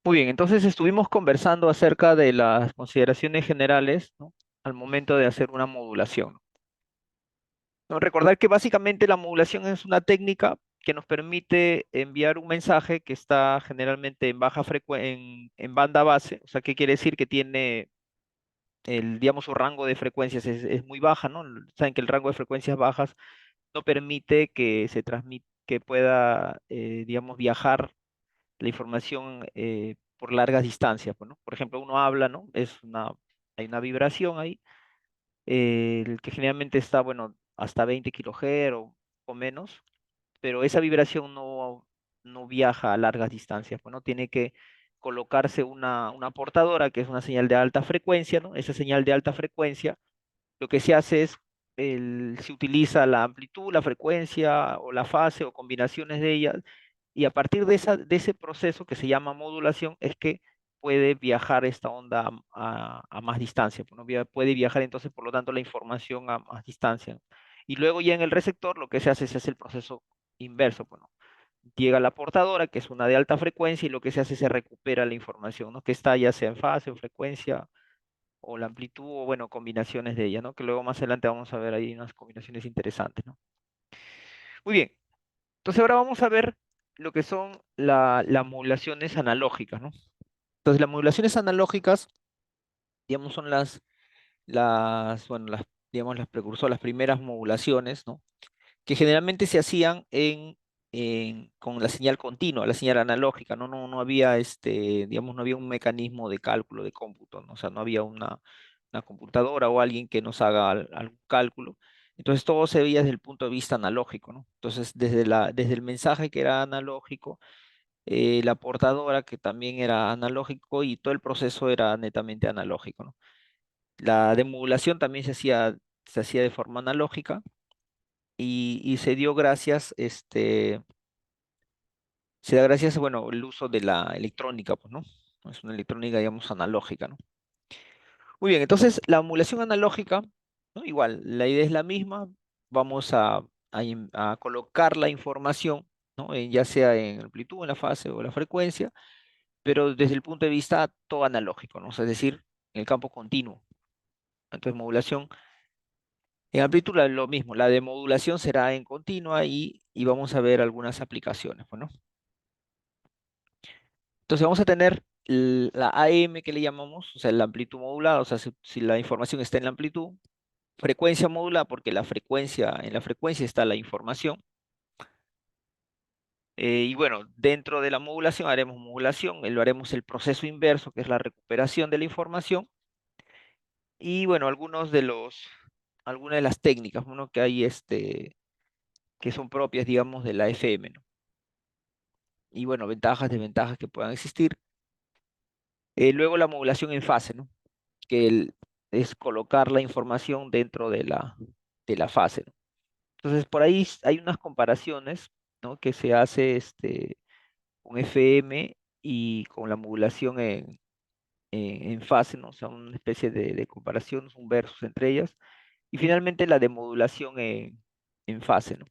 Muy bien, entonces estuvimos conversando acerca de las consideraciones generales, ¿no? Al momento de hacer una modulación. ¿No? Recordar que básicamente la modulación es una técnica que nos permite enviar un mensaje que está generalmente en baja en banda base. O sea, ¿qué quiere decir? Que tiene digamos, su rango de frecuencias es muy baja, ¿no? Saben que el rango de frecuencias bajas no permite que que pueda, digamos, viajar la información por largas distancias, pues, ¿no? Por ejemplo, uno habla, ¿no? Hay una vibración ahí, el que generalmente está, bueno, hasta 20 kilohertz o menos, pero esa vibración no viaja a largas distancias, pues, ¿no? Tiene que colocarse una portadora, que es una señal de alta frecuencia, ¿no? Esa señal de alta frecuencia, lo que se hace es, se utiliza la amplitud, la frecuencia o la fase o combinaciones de ellas, y a partir de ese proceso que se llama modulación es que puede viajar esta onda a más distancia, pues, ¿no? Puede viajar entonces, por lo tanto, la información a más distancia. Y luego ya en el receptor lo que se hace es el proceso inverso, pues, ¿no? Llega la portadora, que es una de alta frecuencia, y lo que se hace es se recupera la información, ¿no? Que está ya sea en fase o frecuencia o la amplitud o, bueno, combinaciones de ella, ¿no? Que luego más adelante vamos a ver ahí unas combinaciones interesantes, ¿no? Muy bien. Entonces ahora vamos a ver lo que son las modulaciones analógicas, ¿no? Entonces las modulaciones analógicas, digamos, son bueno, digamos, las precursoras, las primeras modulaciones, ¿no? Que generalmente se hacían con la señal continua, la señal analógica, ¿no? No había, digamos, no había un mecanismo de cálculo, de cómputo, ¿no? O sea, no había una computadora o alguien que nos haga algún cálculo. Entonces todo se veía desde el punto de vista analógico, ¿no? Entonces desde el mensaje que era analógico, la portadora que también era analógico y todo el proceso era netamente analógico, ¿no? La demodulación también se hacía de forma analógica y se dio gracias, se da gracias, bueno, el uso de la electrónica, pues, ¿no? Es una electrónica, digamos, analógica, ¿no? Muy bien, entonces la modulación analógica, ¿no? Igual, la idea es la misma, vamos a colocar la información, ¿no? Ya sea en amplitud, en la fase o la frecuencia, pero desde el punto de vista todo analógico, ¿no? O sea, es decir, en el campo continuo. Entonces, modulación en amplitud lo mismo, la demodulación será en continua y vamos a ver algunas aplicaciones, pues, ¿no? Entonces vamos a tener la AM que le llamamos, o sea, la amplitud modulada, o sea, si la información está en la amplitud, frecuencia modulada, porque en la frecuencia está la información. Y bueno, dentro de la modulación haremos modulación, lo haremos el proceso inverso, que es la recuperación de la información. Y bueno, algunas de las técnicas, ¿no? Que hay, que son propias, digamos, de la FM, ¿no? Y bueno, ventajas, desventajas que puedan existir. Luego la modulación en fase, ¿no? Que es colocar la información dentro de la fase, ¿no? Entonces, por ahí hay unas comparaciones, ¿no? Que se hace, con FM y con la modulación en fase, ¿no? O sea, una especie de comparación, un versus entre ellas. Y finalmente la demodulación en fase, ¿no?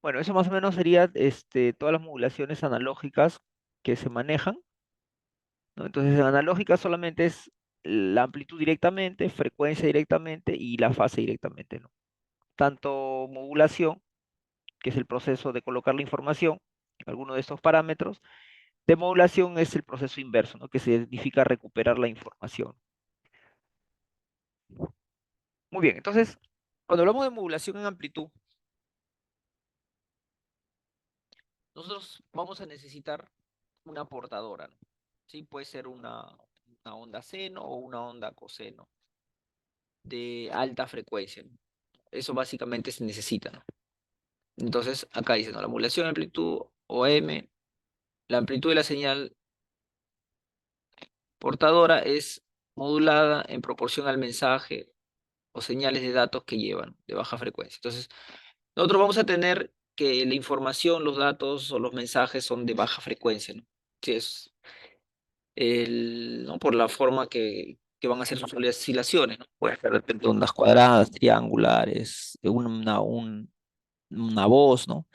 Bueno, eso más o menos sería, todas las modulaciones analógicas que se manejan, ¿no? Entonces, en analógica solamente es la amplitud directamente, frecuencia directamente y la fase directamente, ¿no? Tanto modulación, que es el proceso de colocar la información en alguno de estos parámetros, de modulación es el proceso inverso, ¿no? Que significa recuperar la información. Muy bien, entonces, cuando hablamos de modulación en amplitud, nosotros vamos a necesitar una portadora, ¿no? Sí, puede ser una onda seno o una onda coseno de alta frecuencia, ¿no? Eso básicamente se necesita, ¿no? Entonces, acá dice, ¿no? La modulación de amplitud o M, la amplitud de la señal portadora es modulada en proporción al mensaje o señales de datos que llevan de baja frecuencia. Entonces, nosotros vamos a tener que la información, los datos o los mensajes son de baja frecuencia, ¿no? Sí, ¿no? Por la forma que van a ser sus oscilaciones, ¿no? Puede ser de repente ondas cuadradas, triangulares, una voz, ¿no?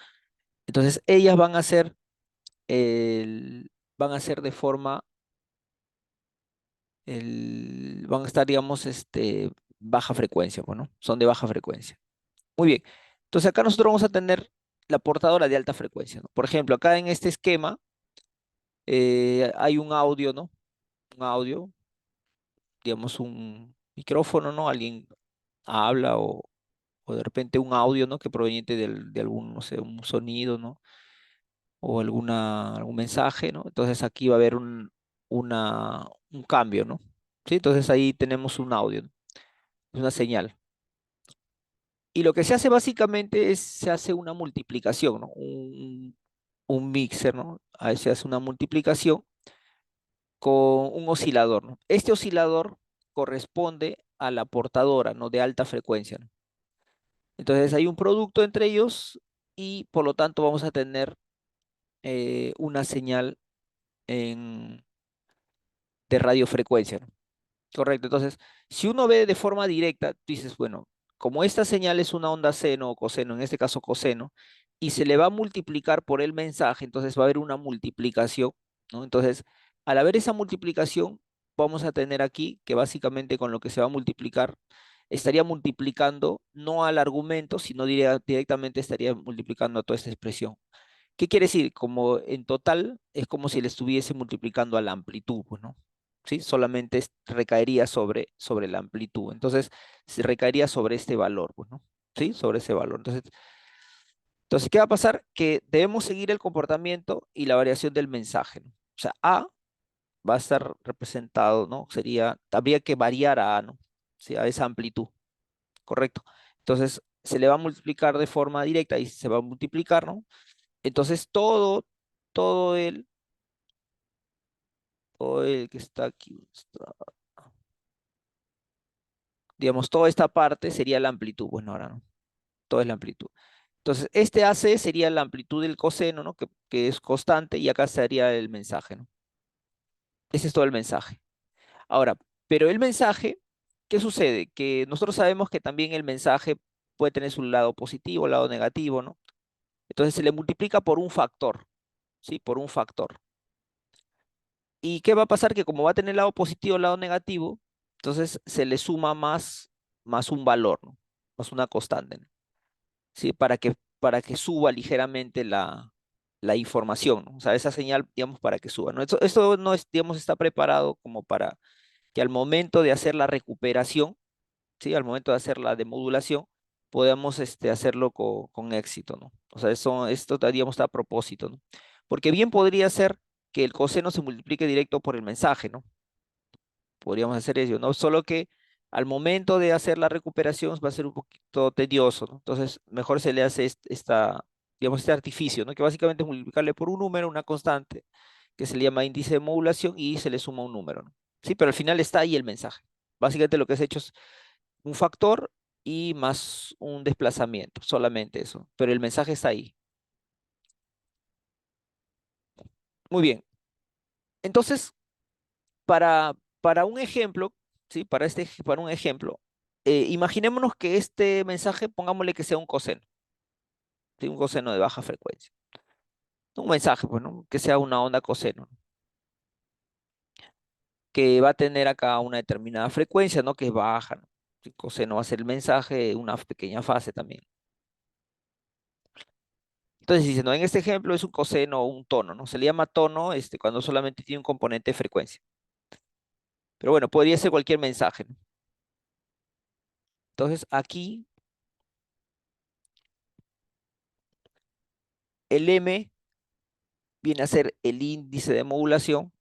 Entonces, ellas el, van a ser de forma, van a estar, digamos, baja frecuencia, bueno, son de baja frecuencia. Muy bien. Entonces, acá nosotros vamos a tener la portadora de alta frecuencia, ¿no? Por ejemplo, acá en este esquema hay un audio, ¿no? Un audio, digamos, un micrófono, ¿no? Alguien habla o de repente un audio, ¿no? Que proveniente de algún, no sé, un sonido, ¿no? O algún mensaje, ¿no? Entonces aquí va a haber un cambio, ¿no? ¿Sí? Entonces ahí tenemos un audio, ¿no? Es una señal. Y lo que se hace básicamente es, se hace una multiplicación, ¿no? Un mixer, ¿no? Ahí se hace una multiplicación con un oscilador, ¿no? Este oscilador corresponde a la portadora, ¿no? De alta frecuencia, ¿no? Entonces hay un producto entre ellos y por lo tanto vamos a tener una señal en, de radiofrecuencia, ¿no? Correcto. Entonces, si uno ve de forma directa, tú dices, bueno, como esta señal es una onda seno o coseno, en este caso coseno, y se le va a multiplicar por el mensaje, entonces va a haber una multiplicación, ¿no? Entonces, al haber esa multiplicación, vamos a tener aquí que básicamente con lo que se va a multiplicar, estaría multiplicando no al argumento, sino directamente estaría multiplicando a toda esta expresión. ¿Qué quiere decir? Como en total es como si le estuviese multiplicando a la amplitud, pues, ¿no? ¿Sí? Solamente recaería sobre la amplitud. Entonces, se recaería sobre este valor, pues, ¿no? ¿Sí? Sobre ese valor. Entonces, ¿qué va a pasar? Que debemos seguir el comportamiento y la variación del mensaje, ¿no? O sea, A va a estar representado, ¿no? Habría que variar a A, ¿no? Sí, a esa amplitud, ¿correcto? Entonces, se le va a multiplicar de forma directa y se va a multiplicar, ¿no? Entonces, todo el, todo el que está aquí, digamos, toda esta parte sería la amplitud, bueno, ahora no, todo es la amplitud. Entonces, este AC sería la amplitud del coseno, ¿no? Que es constante y acá sería el mensaje, ¿no? Ese es todo el mensaje. Ahora, pero el mensaje, ¿qué sucede? Que nosotros sabemos que también el mensaje puede tener su lado positivo, lado negativo, ¿no? Entonces se le multiplica por un factor, ¿sí? Por un factor. ¿Y qué va a pasar? Que como va a tener lado positivo, lado negativo, entonces se le suma más un valor, ¿no? Más una constante, ¿no? ¿Sí? Para que suba ligeramente la información, ¿no? O sea, esa señal, digamos, para que suba, ¿no? Esto no es, digamos, está preparado como para que al momento de hacer la recuperación, ¿sí? Al momento de hacer la demodulación, podamos hacerlo con éxito, ¿no? O sea, esto, digamos, está a propósito, ¿no? Porque bien podría ser que el coseno se multiplique directo por el mensaje, ¿no? Podríamos hacer eso, ¿no? Solo que al momento de hacer la recuperación va a ser un poquito tedioso, ¿no? Entonces, mejor se le hace digamos, este artificio, ¿no? Que básicamente es multiplicarle por un número, una constante, que se le llama índice de modulación y se le suma un número, ¿no? Sí, pero al final está ahí el mensaje. Básicamente lo que has hecho es un factor y más un desplazamiento, solamente eso, pero el mensaje está ahí. Muy bien. Entonces, para un ejemplo, ¿sí? Para un ejemplo, imaginémonos que este mensaje, pongámosle que sea un coseno, ¿sí? Un coseno de baja frecuencia. Un mensaje, pues, ¿no? Que sea una onda coseno, ¿no? Que va a tener acá una determinada frecuencia, ¿no? Que es baja, ¿no? El coseno va a ser el mensaje, una pequeña fase también. Entonces, dice, no, en este ejemplo es un coseno o un tono, ¿no? Se le llama tono cuando solamente tiene un componente de frecuencia. Pero bueno, podría ser cualquier mensaje, ¿no? Entonces, aquí el M viene a ser el índice de modulación,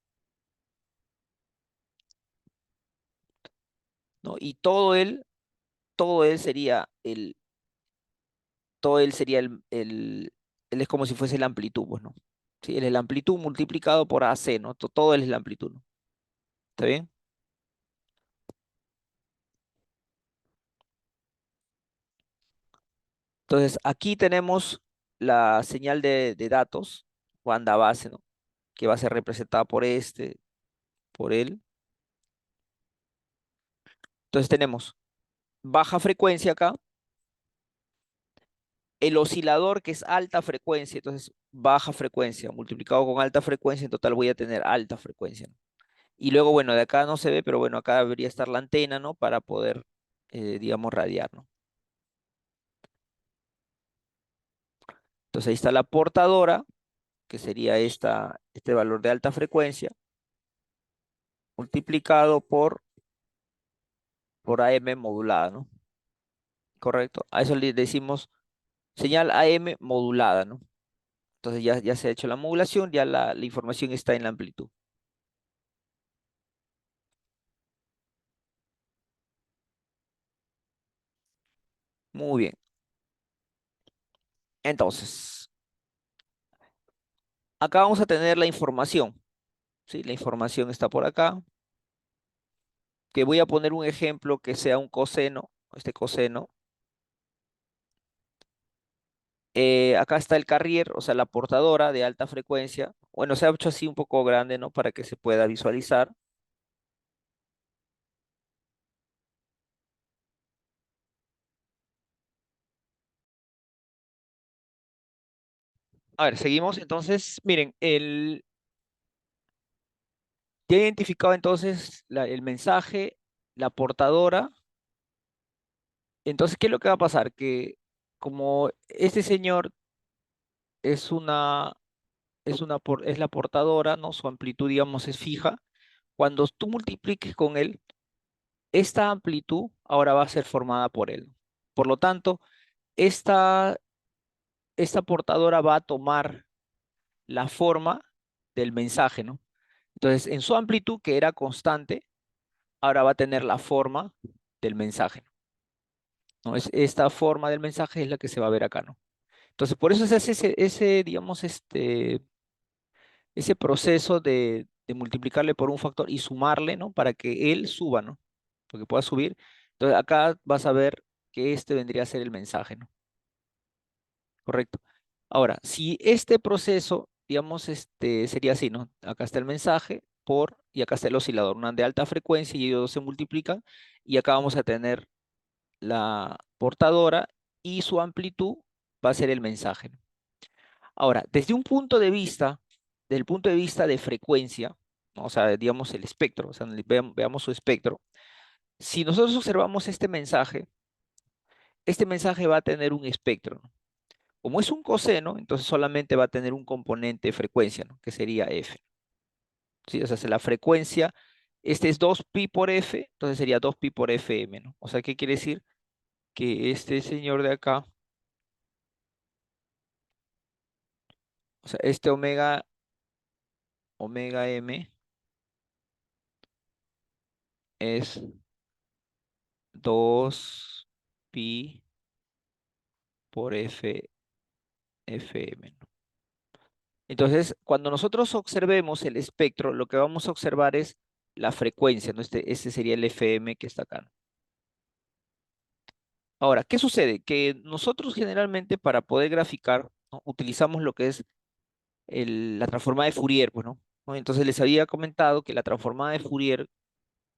¿no? Y todo él sería todo él sería él es como si fuese la amplitud, pues, ¿no? Sí, él es la amplitud multiplicado por AC, ¿no? Todo él es la amplitud, ¿no? ¿Está bien? Entonces, aquí tenemos la señal de datos, banda base, ¿no? Que va a ser representada por él. Entonces tenemos baja frecuencia acá, el oscilador que es alta frecuencia, entonces baja frecuencia, multiplicado con alta frecuencia, en total voy a tener alta frecuencia, ¿no? Y luego, bueno, de acá no se ve, pero bueno, acá debería estar la antena, ¿no? Para poder, digamos, radiar, ¿no? Entonces ahí está la portadora, que sería este valor de alta frecuencia, multiplicado por AM modulada, ¿no? Correcto. A eso le decimos señal AM modulada, ¿no? Entonces ya se ha hecho la modulación, ya la información está en la amplitud. Muy bien. Entonces, acá vamos a tener la información, ¿sí? La información está por acá, que voy a poner un ejemplo que sea un coseno, este coseno. Acá está el carrier, o sea, la portadora de alta frecuencia. Bueno, se ha hecho así un poco grande, ¿no? Para que se pueda visualizar. A ver, seguimos. Entonces, miren, ya he identificado entonces el mensaje, la portadora. Entonces, ¿qué es lo que va a pasar? Que como este señor es es la portadora, ¿no? Su amplitud, digamos, es fija. Cuando tú multipliques con él, esta amplitud ahora va a ser formada por él. Por lo tanto, esta, esta portadora va a tomar la forma del mensaje, ¿no? Entonces, en su amplitud, que era constante, ahora va a tener la forma del mensaje, ¿no? Esta forma del mensaje es la que se va a ver acá, ¿no? Entonces, por eso se hace digamos, ese proceso de multiplicarle por un factor y sumarle, ¿no? Para que él suba, ¿no? Porque pueda subir. Entonces, acá vas a ver que este vendría a ser el mensaje, ¿no? Correcto. Ahora, si este proceso, digamos, sería así, ¿no? Acá está el mensaje y acá está el oscilador, una de alta frecuencia y ellos dos se multiplican y acá vamos a tener la portadora y su amplitud va a ser el mensaje, ¿no? Ahora, desde un punto de vista, del punto de vista de frecuencia, ¿no? O sea, digamos el espectro, o sea, veamos su espectro. Si nosotros observamos este mensaje va a tener un espectro, ¿no? Como es un coseno, entonces solamente va a tener un componente de frecuencia, ¿no? Que sería f. ¿Sí? O sea, si la frecuencia, este es 2pi por f, entonces sería 2pi por fm, ¿no? O sea, ¿qué quiere decir? Que este señor de acá, o sea, este omega m es 2pi por fm, ¿no? Entonces, cuando nosotros observemos el espectro, lo que vamos a observar es la frecuencia, ¿no? Este sería el fm que está acá, ¿no? Ahora, ¿qué sucede? Que nosotros generalmente para poder graficar, ¿no? Utilizamos lo que es la transformada de Fourier, pues, ¿no? ¿No? Entonces les había comentado que la transformada de Fourier,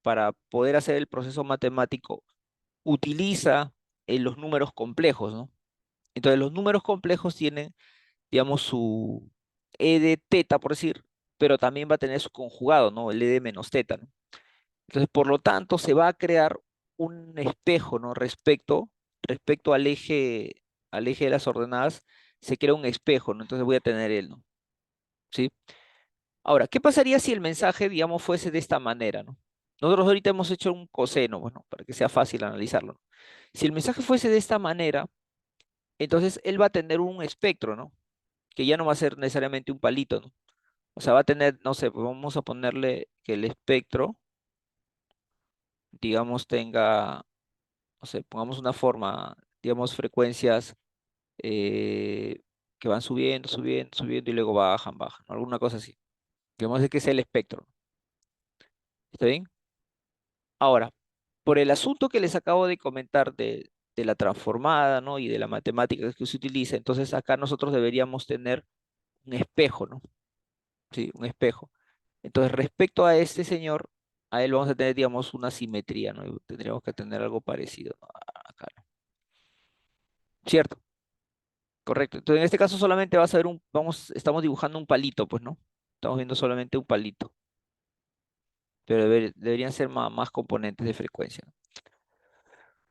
para poder hacer el proceso matemático, utiliza los números complejos, ¿no? Entonces los números complejos tienen, digamos, su e de teta, por decir, pero también va a tener su conjugado, ¿no? El e de menos teta, ¿no? Entonces, por lo tanto, se va a crear un espejo, ¿no? Respecto al eje de las ordenadas, se crea un espejo, ¿no? Entonces voy a tener él, ¿no? ¿Sí? Ahora, ¿qué pasaría si el mensaje, digamos, fuese de esta manera, ¿no? Nosotros ahorita hemos hecho un coseno, bueno, para que sea fácil analizarlo, ¿no? Si el mensaje fuese de esta manera, entonces él va a tener un espectro, ¿no? Que ya no va a ser necesariamente un palito, ¿no? O sea, va a tener, no sé, pues vamos a ponerle que el espectro, digamos, tenga, no sé, pongamos una forma, digamos, frecuencias eh, que van subiendo, subiendo, subiendo y luego bajan, bajan, ¿no? Alguna cosa así. Digamos que es el espectro. ¿Está bien? Ahora, por el asunto que les acabo de comentar de la transformada, ¿no? Y de la matemática que se utiliza, entonces acá nosotros deberíamos tener un espejo, ¿no? Sí, un espejo. Entonces, respecto a este señor, a él vamos a tener, digamos, una simetría, ¿no? Y tendríamos que tener algo parecido, ¿no? Acá, ¿no? ¿Cierto? Correcto. Entonces, en este caso solamente vas a ver estamos dibujando un palito, pues, ¿no? Estamos viendo solamente un palito, pero deberían ser más componentes de frecuencia, ¿no?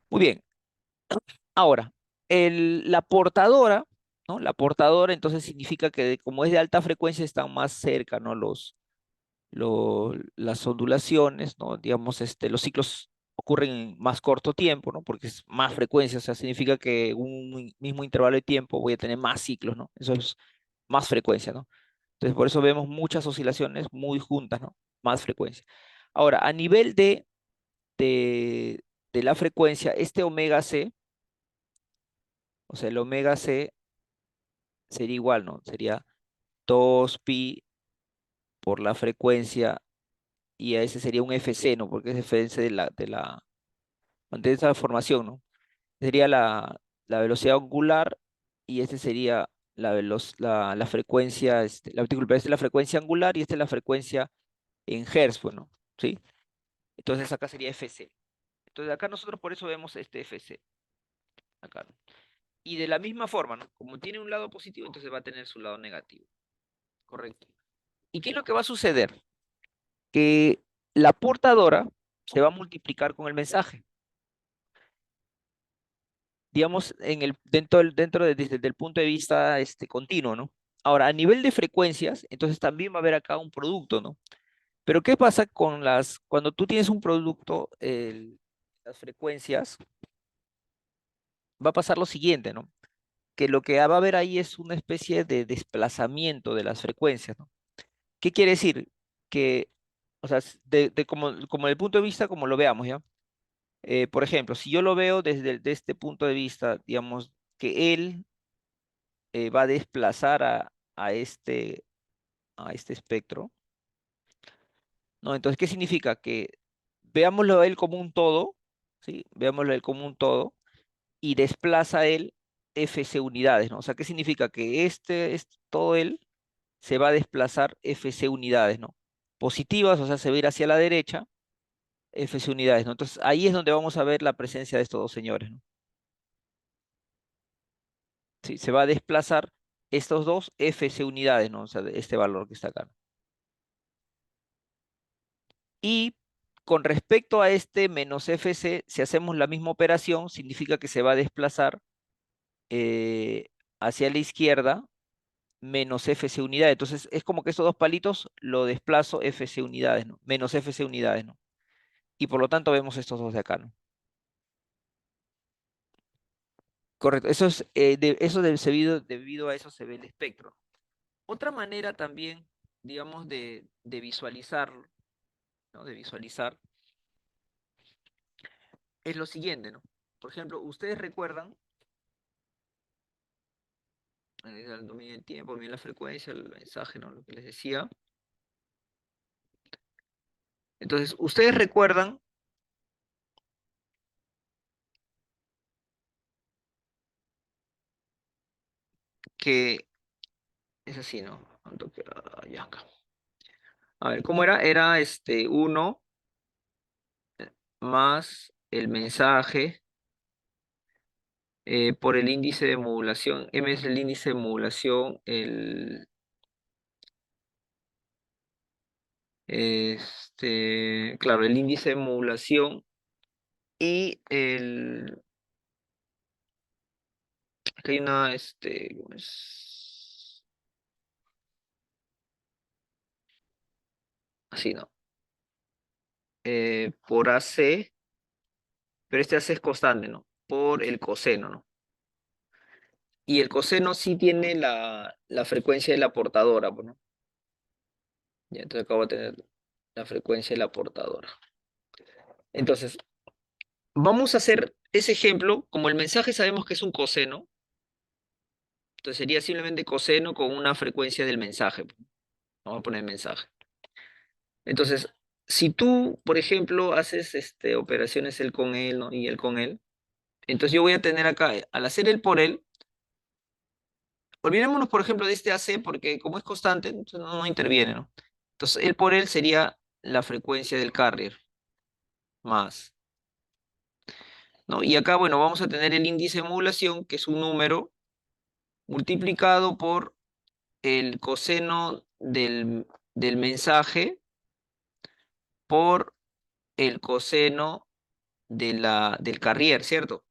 Muy bien. Ahora, la portadora, ¿no? La portadora entonces significa que como es de alta frecuencia están más cerca, ¿no? Las ondulaciones, ¿no? Digamos, los ciclos ocurren en más corto tiempo, ¿no? Porque es más frecuencia, o sea, significa que un mismo intervalo de tiempo voy a tener más ciclos, ¿no? Eso es más frecuencia, ¿no? Entonces, por eso vemos muchas oscilaciones muy juntas, ¿no? Más frecuencia. Ahora, a nivel de, de la frecuencia, este omega c, o sea, el omega c sería igual, ¿no? Sería 2pi por la frecuencia y a ese sería un fc, ¿no? Porque es diferencia de esa formación, ¿no? Sería la velocidad angular y este sería la frecuencia, disculpa, esta es la frecuencia angular y esta es la frecuencia en hertz, bueno, ¿sí? Entonces acá sería fc. Entonces acá nosotros por eso vemos este fc, acá, ¿no? Y de la misma forma, ¿no? Como tiene un lado positivo, entonces va a tener su lado negativo, ¿correcto? ¿Y qué es lo que va a suceder? Que la portadora se va a multiplicar con el mensaje, digamos, desde el punto de vista continuo, ¿no? Ahora, a nivel de frecuencias, entonces también va a haber acá un producto, ¿no? Pero ¿qué pasa cuando tú tienes un producto, las frecuencias, va a pasar lo siguiente, ¿no? Que lo que va a haber ahí es una especie de desplazamiento de las frecuencias, ¿no? ¿Qué quiere decir? Que, o sea, como el punto de vista, como lo veamos, ¿ya? Por ejemplo, si yo lo veo de este punto de vista, digamos, que él va a desplazar a este espectro, ¿no? Entonces, ¿qué significa? Que veámoslo a él como un todo, ¿sí? Veámoslo a él como un todo y desplaza a él fc unidades, ¿no? O sea, ¿qué significa? Que todo él se va a desplazar fc unidades, ¿no? Positivas, o sea, se va a ir hacia la derecha, fc unidades, ¿no? Entonces, ahí es donde vamos a ver la presencia de estos dos señores, ¿no? Sí, se va a desplazar estos dos fc unidades, ¿no? O sea, de este valor que está acá, ¿no? Y con respecto a este menos fc, si hacemos la misma operación, significa que se va a desplazar eh, hacia la izquierda menos fc unidades. Entonces es como que estos dos palitos lo desplazo fc unidades, ¿no? Menos fc unidades, ¿no? Y por lo tanto vemos estos dos de acá, ¿no? Correcto. Debido a eso se ve el espectro. Otra manera también, digamos, de visualizar, ¿no? De visualizar es lo siguiente, ¿no? Por ejemplo, ustedes recuerdan el dominio del tiempo, bien la frecuencia, el mensaje, ¿no? Lo que les decía. Entonces, ustedes recuerdan que es así, ¿no? Ya acá. A ver, ¿cómo era? Era 1 más el mensaje por el índice de modulación. M es el índice de modulación, claro, el índice de modulación y aquí hay ¿cómo es? Así, ¿no? Por AC, pero este AC es constante, ¿no? Por el coseno, ¿no? Y el coseno sí tiene la frecuencia de la portadora, pues, ¿no? Ya, entonces acabo de tener la frecuencia de la portadora. Entonces, vamos a hacer ese ejemplo, como el mensaje sabemos que es un coseno, entonces sería simplemente coseno con una frecuencia del mensaje, pues. Vamos a poner mensaje. Entonces, si tú, por ejemplo, haces operaciones él con él, ¿no? Y él con él, entonces yo voy a tener acá, al hacer él por él, olvidémonos, por ejemplo, de este AC, porque como es constante, entonces no interviene, ¿no? Entonces, él por él sería la frecuencia del carrier, más, ¿no? Y acá, bueno, vamos a tener el índice de modulación, que es un número, multiplicado por el coseno del mensaje por el coseno del carrier, ¿cierto?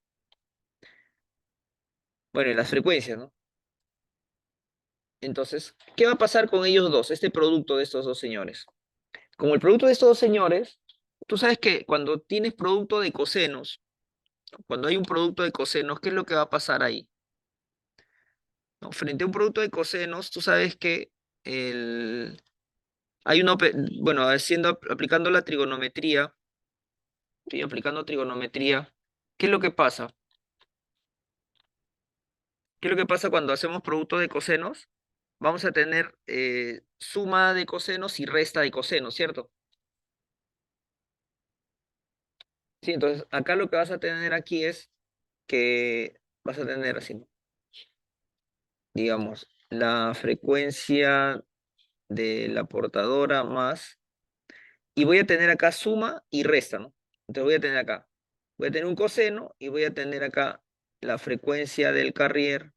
Bueno, y las frecuencias, ¿no? Entonces, ¿qué va a pasar con ellos dos, este producto de estos dos señores? Como el producto de estos dos señores, tú sabes que cuando tienes producto de cosenos, cuando hay un producto de cosenos, ¿qué es lo que va a pasar ahí? ¿No? Frente a un producto de cosenos, tú sabes que el, hay una, bueno, aplicando la trigonometría, sí, aplicando trigonometría, ¿qué es lo que pasa? ¿Qué es lo que pasa cuando hacemos producto de cosenos? Vamos a tener suma de cosenos y resta de cosenos, ¿cierto? Sí, entonces acá lo que vas a tener aquí es que vas a tener así, digamos, la frecuencia de la portadora más, y voy a tener acá suma y resta, ¿no? Entonces voy a tener un coseno y voy a tener acá la frecuencia del carrier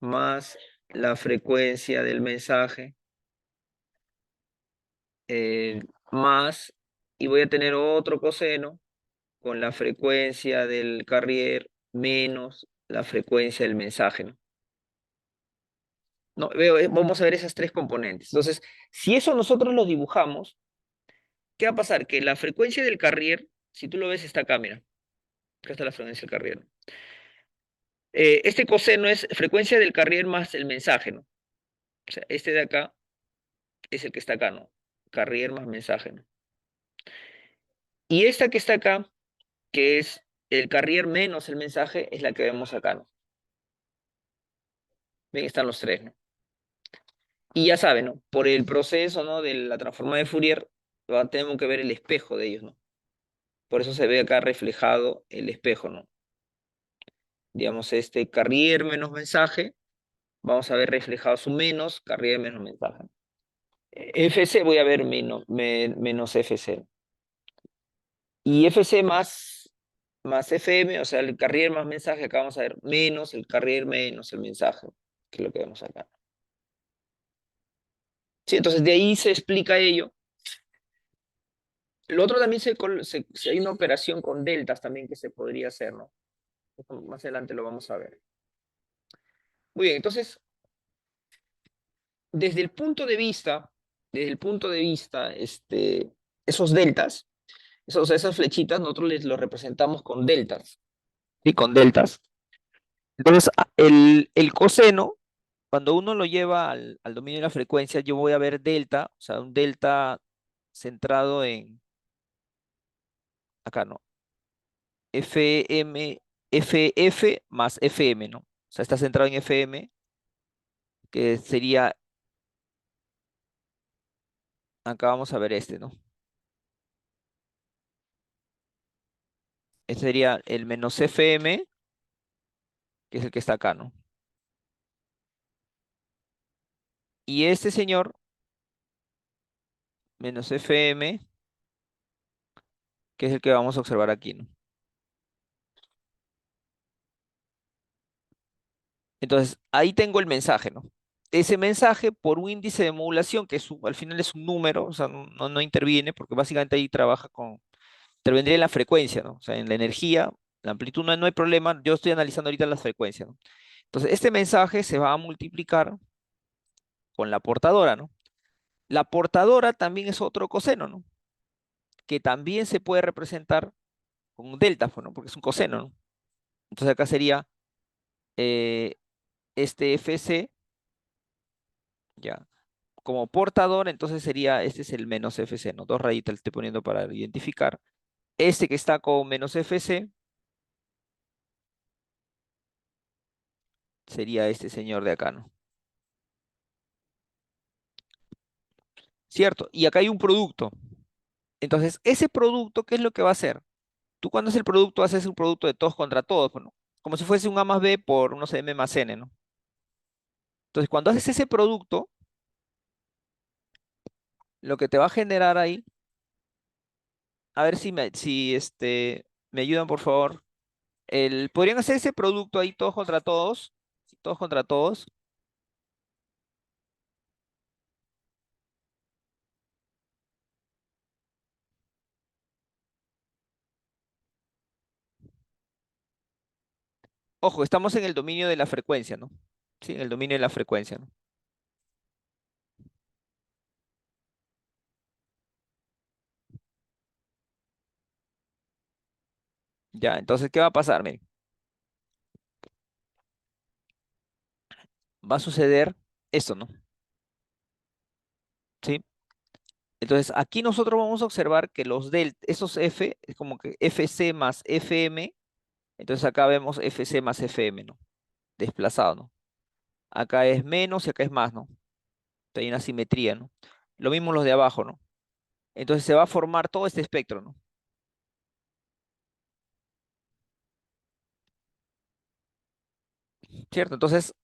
más la frecuencia del mensaje más, y voy a tener otro coseno con la frecuencia del carrier menos la frecuencia del mensaje, ¿no? No, vamos a ver esas tres componentes. Entonces, si eso nosotros lo dibujamos, ¿qué va a pasar? Que la frecuencia del carrier, si tú lo ves, está acá, mira. Acá está la frecuencia del carrier, ¿no? Este coseno es frecuencia del carrier más el mensaje, ¿no? O sea, este de acá es el que está acá, ¿no? Carrier más mensaje, ¿no? Y esta que está acá, que es el carrier menos el mensaje, es la que vemos acá, ¿no? Ven, están los tres, ¿no? Y ya saben, ¿no? Por el proceso, ¿no? De la transformada de Fourier, tenemos que ver el espejo de ellos, ¿no? Por eso se ve acá reflejado el espejo, ¿no? Digamos, este carrier menos mensaje, vamos a ver reflejado su menos, carrier menos mensaje. FC voy a ver menos FC. Y FC más FM, o sea, el carrier más mensaje, acá vamos a ver menos el carrier menos el mensaje, que es lo que vemos acá. Sí, entonces de ahí se explica ello. Lo otro también hay una operación con deltas también que se podría hacer, ¿no? Eso más adelante lo vamos a ver. Muy bien, entonces, desde el punto de vista, esos deltas, esas flechitas, nosotros les lo representamos con deltas. Sí, con deltas. Entonces, el coseno, cuando uno lo lleva al dominio de la frecuencia, yo voy a ver delta, o sea, un delta centrado en, acá, ¿no? FM, FF más FM, ¿no? O sea, está centrado en FM, que sería, acá vamos a ver este, ¿no? Este sería el menos FM, que es el que está acá, ¿no? Y este señor, menos FM, que es el que vamos a observar aquí, ¿no? Entonces, ahí tengo el mensaje, ¿no? Ese mensaje, por un índice de modulación, que al final es un número, o sea, no interviene, porque básicamente ahí intervendría en la frecuencia, ¿no? O sea, en la energía, la amplitud no hay problema, yo estoy analizando ahorita las frecuencias, ¿no? Entonces, este mensaje se va a multiplicar con la portadora, ¿no? La portadora también es otro coseno, ¿no? Que también se puede representar con un delta, pues, ¿no? Porque es un coseno, ¿no? Entonces acá sería eh, este FC, ya, como portador, entonces sería, este es el menos FC, ¿no? Dos rayitas le estoy poniendo para identificar. Este que está con menos FC sería este señor de acá, ¿no? ¿Cierto? Y acá hay un producto. Entonces, ese producto, ¿qué es lo que va a hacer? Tú cuando haces el producto, haces un producto de todos contra todos, pues, ¿no? Como si fuese un A más B por, no sé, M más N, ¿no? Entonces, cuando haces ese producto, lo que te va a generar ahí, a ver si me ayudan, por favor. Podrían hacer ese producto ahí todos contra todos, Todos contra todos. Ojo, estamos en el dominio de la frecuencia, ¿no? Sí, en el dominio de la frecuencia, ¿no? Ya, entonces, ¿qué va a pasar? Miren, va a suceder esto, ¿no? ¿Sí? Entonces, aquí nosotros vamos a observar que los esos F, es como que FC más FM, entonces acá vemos FC más FM, ¿no? Desplazado, ¿no? Acá es menos y acá es más, ¿no? Hay una simetría, ¿no? Lo mismo los de abajo, ¿no? Entonces se va a formar todo este espectro, ¿no? ¿Cierto? Entonces,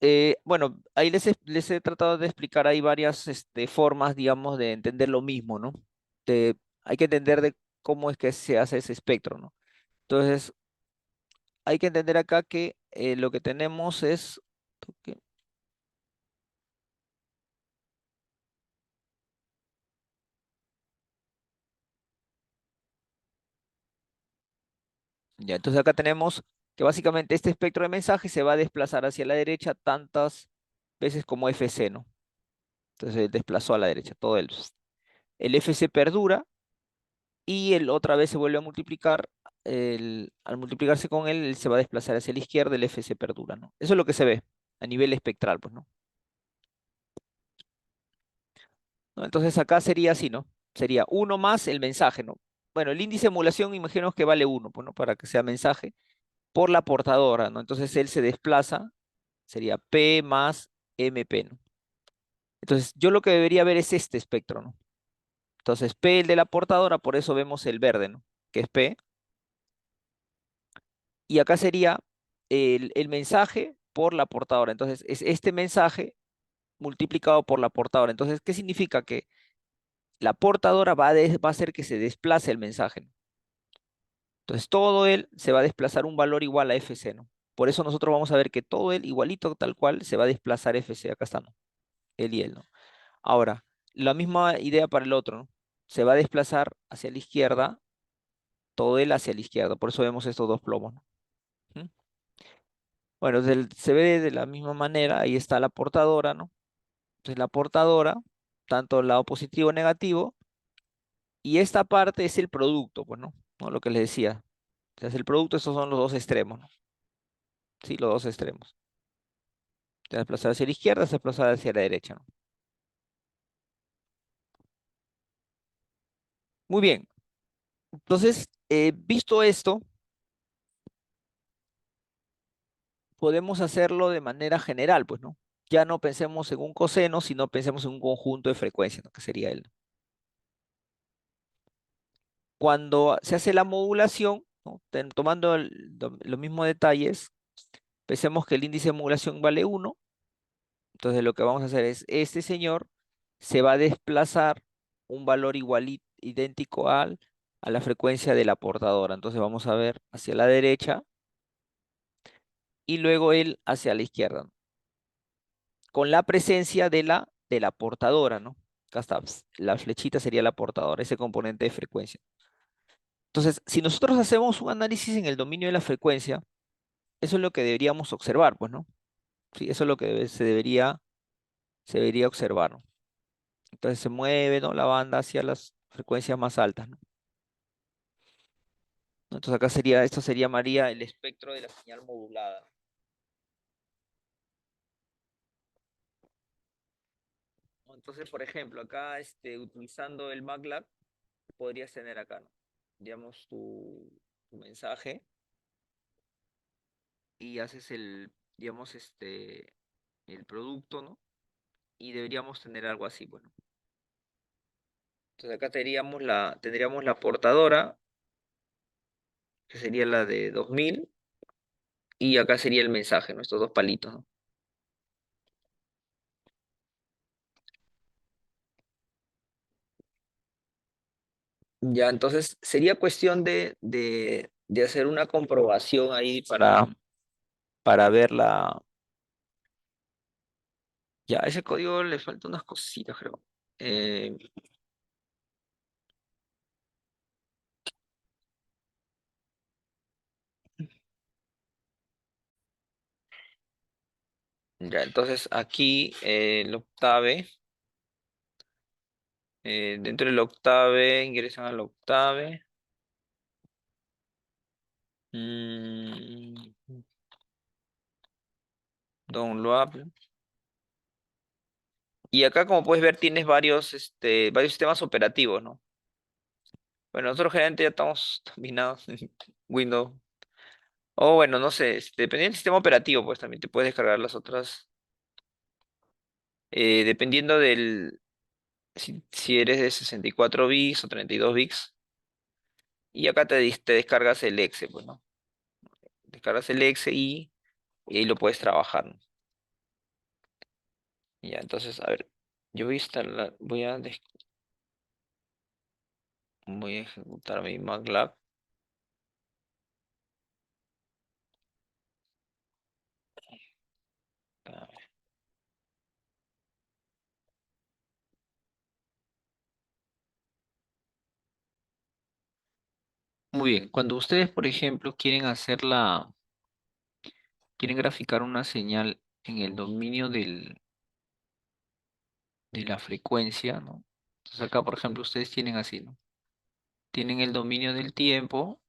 bueno, ahí les he tratado de explicar, hay varias formas, digamos, de entender lo mismo, ¿no? Hay que entender de cómo es que se hace ese espectro, ¿no? Entonces, hay que entender acá que lo que tenemos es, toque, ya, entonces acá tenemos que básicamente este espectro de mensaje se va a desplazar hacia la derecha tantas veces como FC, ¿no? Entonces desplazó a la derecha, todo el FC perdura y el otra vez se vuelve a multiplicar, al multiplicarse con él se va a desplazar hacia la izquierda, el FC perdura, ¿no? Eso es lo que se ve a nivel espectral, pues, ¿no? ¿No? Entonces acá sería así, ¿no? Sería uno más el mensaje, ¿no? Bueno, el índice de emulación, imaginemos que vale uno, pues, ¿no? Para que sea mensaje, por la portadora, ¿no? Entonces él se desplaza, sería P más MP, ¿no? Entonces yo lo que debería ver es este espectro, ¿no? Entonces P el de la portadora, por eso vemos el verde, ¿no? Que es P. Y acá sería el mensaje por la portadora. Entonces, es este mensaje multiplicado por la portadora. Entonces, ¿qué significa? Que la portadora va a hacer que se desplace el mensaje, ¿no? Entonces, todo él se va a desplazar un valor igual a FC, ¿no? Por eso nosotros vamos a ver que todo él, igualito tal cual, se va a desplazar FC. Acá está, ¿no? Él y él, ¿no? Ahora, la misma idea para el otro, ¿no? Se va a desplazar hacia la izquierda, todo él hacia la izquierda. Por eso vemos estos dos plomos, ¿no? ¿Mm? Bueno, se ve de la misma manera, ahí está la portadora, ¿no? Entonces la portadora, tanto el lado positivo o negativo, y esta parte es el producto, pues, ¿no? ¿No? Lo que les decía. Entonces el producto, estos son los dos extremos, ¿no? Sí, los dos extremos. Se desplazar hacia la izquierda, se desplazar hacia la derecha, ¿no? Muy bien. Entonces, visto esto, podemos hacerlo de manera general, pues, ¿no? Ya no pensemos en un coseno, sino pensemos en un conjunto de frecuencias, ¿no? Que sería el. Cuando se hace la modulación, ¿no? Tomando los mismos detalles, pensemos que el índice de modulación vale uno. Entonces lo que vamos a hacer es, este señor se va a desplazar un valor igual idéntico a la frecuencia de la portadora. Entonces vamos a ver hacia la derecha y luego él hacia la izquierda, ¿no? Con la presencia de la portadora, ¿no? Acá está, la flechita sería la portadora, ese componente de frecuencia. Entonces, si nosotros hacemos un análisis en el dominio de la frecuencia, eso es lo que deberíamos observar, pues, ¿no? Sí, eso es lo que se debería observar, ¿no? Entonces se mueve, ¿no? La banda hacia las frecuencias más altas, ¿no? Entonces acá sería, esto sería María el espectro de la señal modulada. ¿No? Entonces, por ejemplo, acá utilizando el MATLAB, podrías tener acá, ¿no? Digamos, tu mensaje y haces digamos, el producto, ¿no? Y deberíamos tener algo así, bueno. Entonces acá tendríamos la portadora, que sería la de 2000 y acá sería el mensaje, ¿no? Estos dos palitos, ¿no? Ya, entonces sería cuestión de hacer una comprobación ahí para ver Ya, a ese código le falta unas cositas, creo. Eh, ya, entonces aquí el octave, dentro del octave, ingresan al octave. Mm, download. Y acá, como puedes ver, tienes varios sistemas operativos, ¿no? Bueno, nosotros generalmente ya estamos terminados en Windows. O bueno, no sé, dependiendo del sistema operativo, pues también te puedes descargar las otras, dependiendo si eres de 64 bits o 32 bits. Y acá te descargas el exe, pues, ¿no? Descargas el exe y ahí lo puedes trabajar, ¿no? Y ya, entonces, a ver, yo voy a instalar, voy a ejecutar mi MATLAB. Muy bien, cuando ustedes, por ejemplo, quieren graficar una señal en el dominio de la frecuencia, ¿no? Entonces acá, por ejemplo, ustedes tienen así, ¿no? Tienen el dominio del tiempo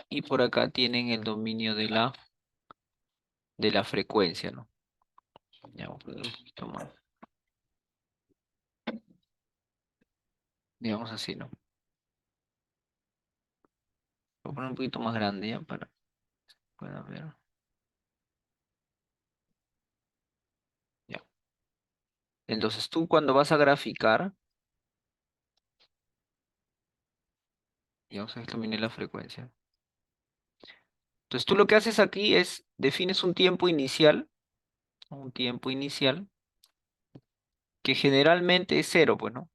y por acá tienen el dominio de la frecuencia, ¿no? Ya, vamos a poner un poquito más, digamos así, ¿no? Voy a poner un poquito más grande ya para que puedan ver. Ya. Entonces tú cuando vas a graficar, digamos que también la frecuencia. Entonces tú lo que haces aquí es defines un tiempo inicial, ¿no? Un tiempo inicial que generalmente es cero, pues, ¿no?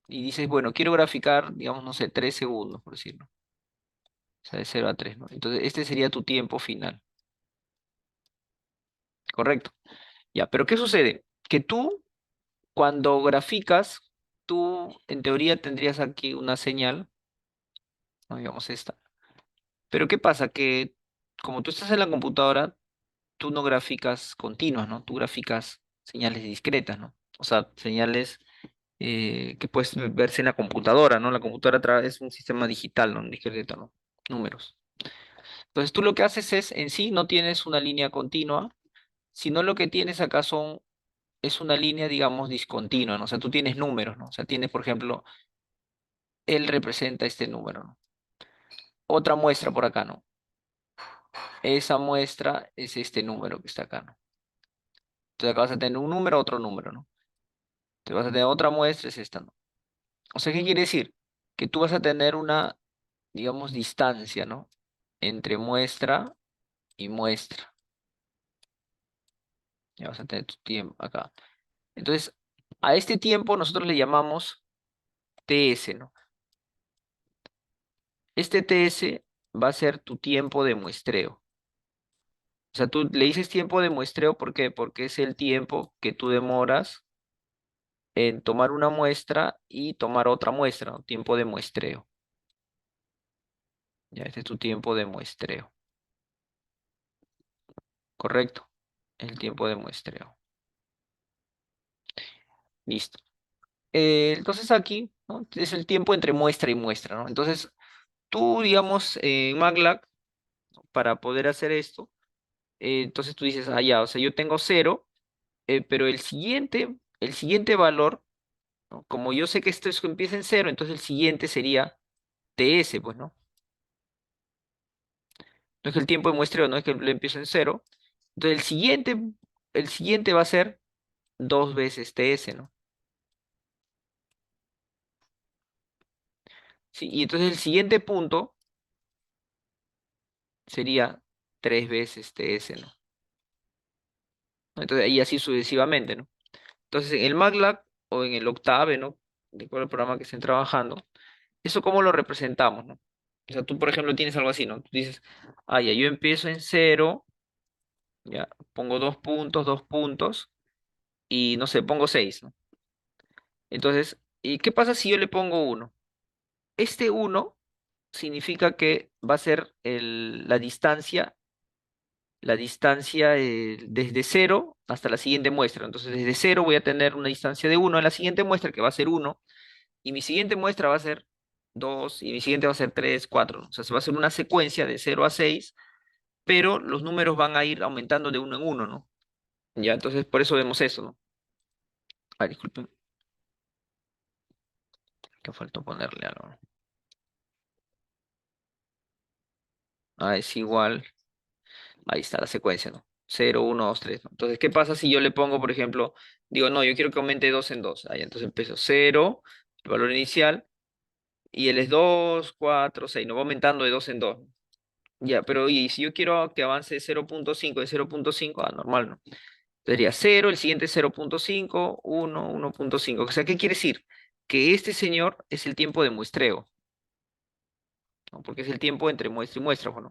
Y dices, bueno, quiero graficar, digamos, no sé, 3 segundos, por decirlo. O sea, de 0 a 3, ¿no? Entonces, este sería tu tiempo final, ¿correcto? Ya, pero ¿qué sucede? Que tú, cuando graficas, tú en teoría tendrías aquí una señal, ¿no? Digamos esta. Pero ¿qué pasa? Que como tú estás en la computadora, tú no graficas continuas, ¿no? Tú graficas señales discretas, ¿no? O sea, señales que puedes verse en la computadora, ¿no? La computadora es un sistema digital, ¿no? Discreto, ¿no? Números. Entonces tú lo que haces es, en sí, no tienes una línea continua, sino lo que tienes acá es una línea, digamos, discontinua, ¿no? O sea, tú tienes números, ¿no? O sea, tienes, por ejemplo, él representa este número, ¿no? Otra muestra por acá, ¿no? Esa muestra es este número que está acá, ¿no? Entonces acá vas a tener un número, otro número, ¿no? Te vas a tener otra muestra, es esta, ¿no? O sea, ¿qué quiere decir? Que tú vas a tener una, digamos, distancia, ¿no? Entre muestra y muestra. Ya vas a tener tu tiempo acá. Entonces, a este tiempo nosotros le llamamos TS, ¿no? Este TS va a ser tu tiempo de muestreo. O sea, tú le dices tiempo de muestreo, ¿por qué? Porque es el tiempo que tú demoras en tomar una muestra y tomar otra muestra, ¿no? Tiempo de muestreo. Ya, este es tu tiempo de muestreo. ¿Correcto? El tiempo de muestreo. Listo. Entonces aquí, ¿no? Es el tiempo entre muestra y muestra, ¿no? Entonces, tú, digamos, en MATLAB, para poder hacer esto, entonces tú dices, ah, ya, o sea, yo tengo cero, pero el siguiente valor, ¿no? Como yo sé que empieza en cero, entonces el siguiente sería TS, pues, ¿no? No es que el tiempo de muestreo, no es que lo empiezo en cero. Entonces el siguiente va a ser dos veces TS, ¿no? Sí, y entonces el siguiente punto sería tres veces TS, ¿no? Entonces, y así sucesivamente, ¿no? Entonces, en el MATLAB o en el Octave, ¿no? De acuerdo al programa que estén trabajando, ¿eso cómo lo representamos, no? O sea, tú, por ejemplo, tienes algo así, ¿no? Tú dices, ah, ya, yo empiezo en cero, ya, pongo dos puntos, y no sé, pongo 6, ¿no? Entonces, ¿y qué pasa si yo le pongo uno? Este uno significa que va a ser la distancia desde cero hasta la siguiente muestra. Entonces, desde cero voy a tener una distancia de uno en la siguiente muestra, que va a ser uno, y mi siguiente muestra va a ser 2 y mi siguiente va a ser 3 4. O sea, se va a hacer una secuencia de 0 a 6, pero los números van a ir aumentando de uno en uno, ¿no? Ya, entonces por eso vemos eso, ¿no? Ah, disculpen, que faltó ponerle algo. Ah, es igual. Ahí está la secuencia, ¿no? 0 1 2 3, ¿no? Entonces, ¿qué pasa si yo le pongo, por ejemplo, digo, no, yo quiero que aumente de 2 en 2? Ahí, entonces empiezo 0, el valor inicial, y él es 2 4 6, no va aumentando de 2 en 2. Ya, pero y si yo quiero que avance de 0.5 de 0.5, normal, ¿no? Sería 0, el siguiente es 0.5, 1, 1.5. O sea, ¿qué quiere decir? Que este señor es el tiempo de muestreo, ¿no? Porque es el tiempo entre muestra y muestra, bueno.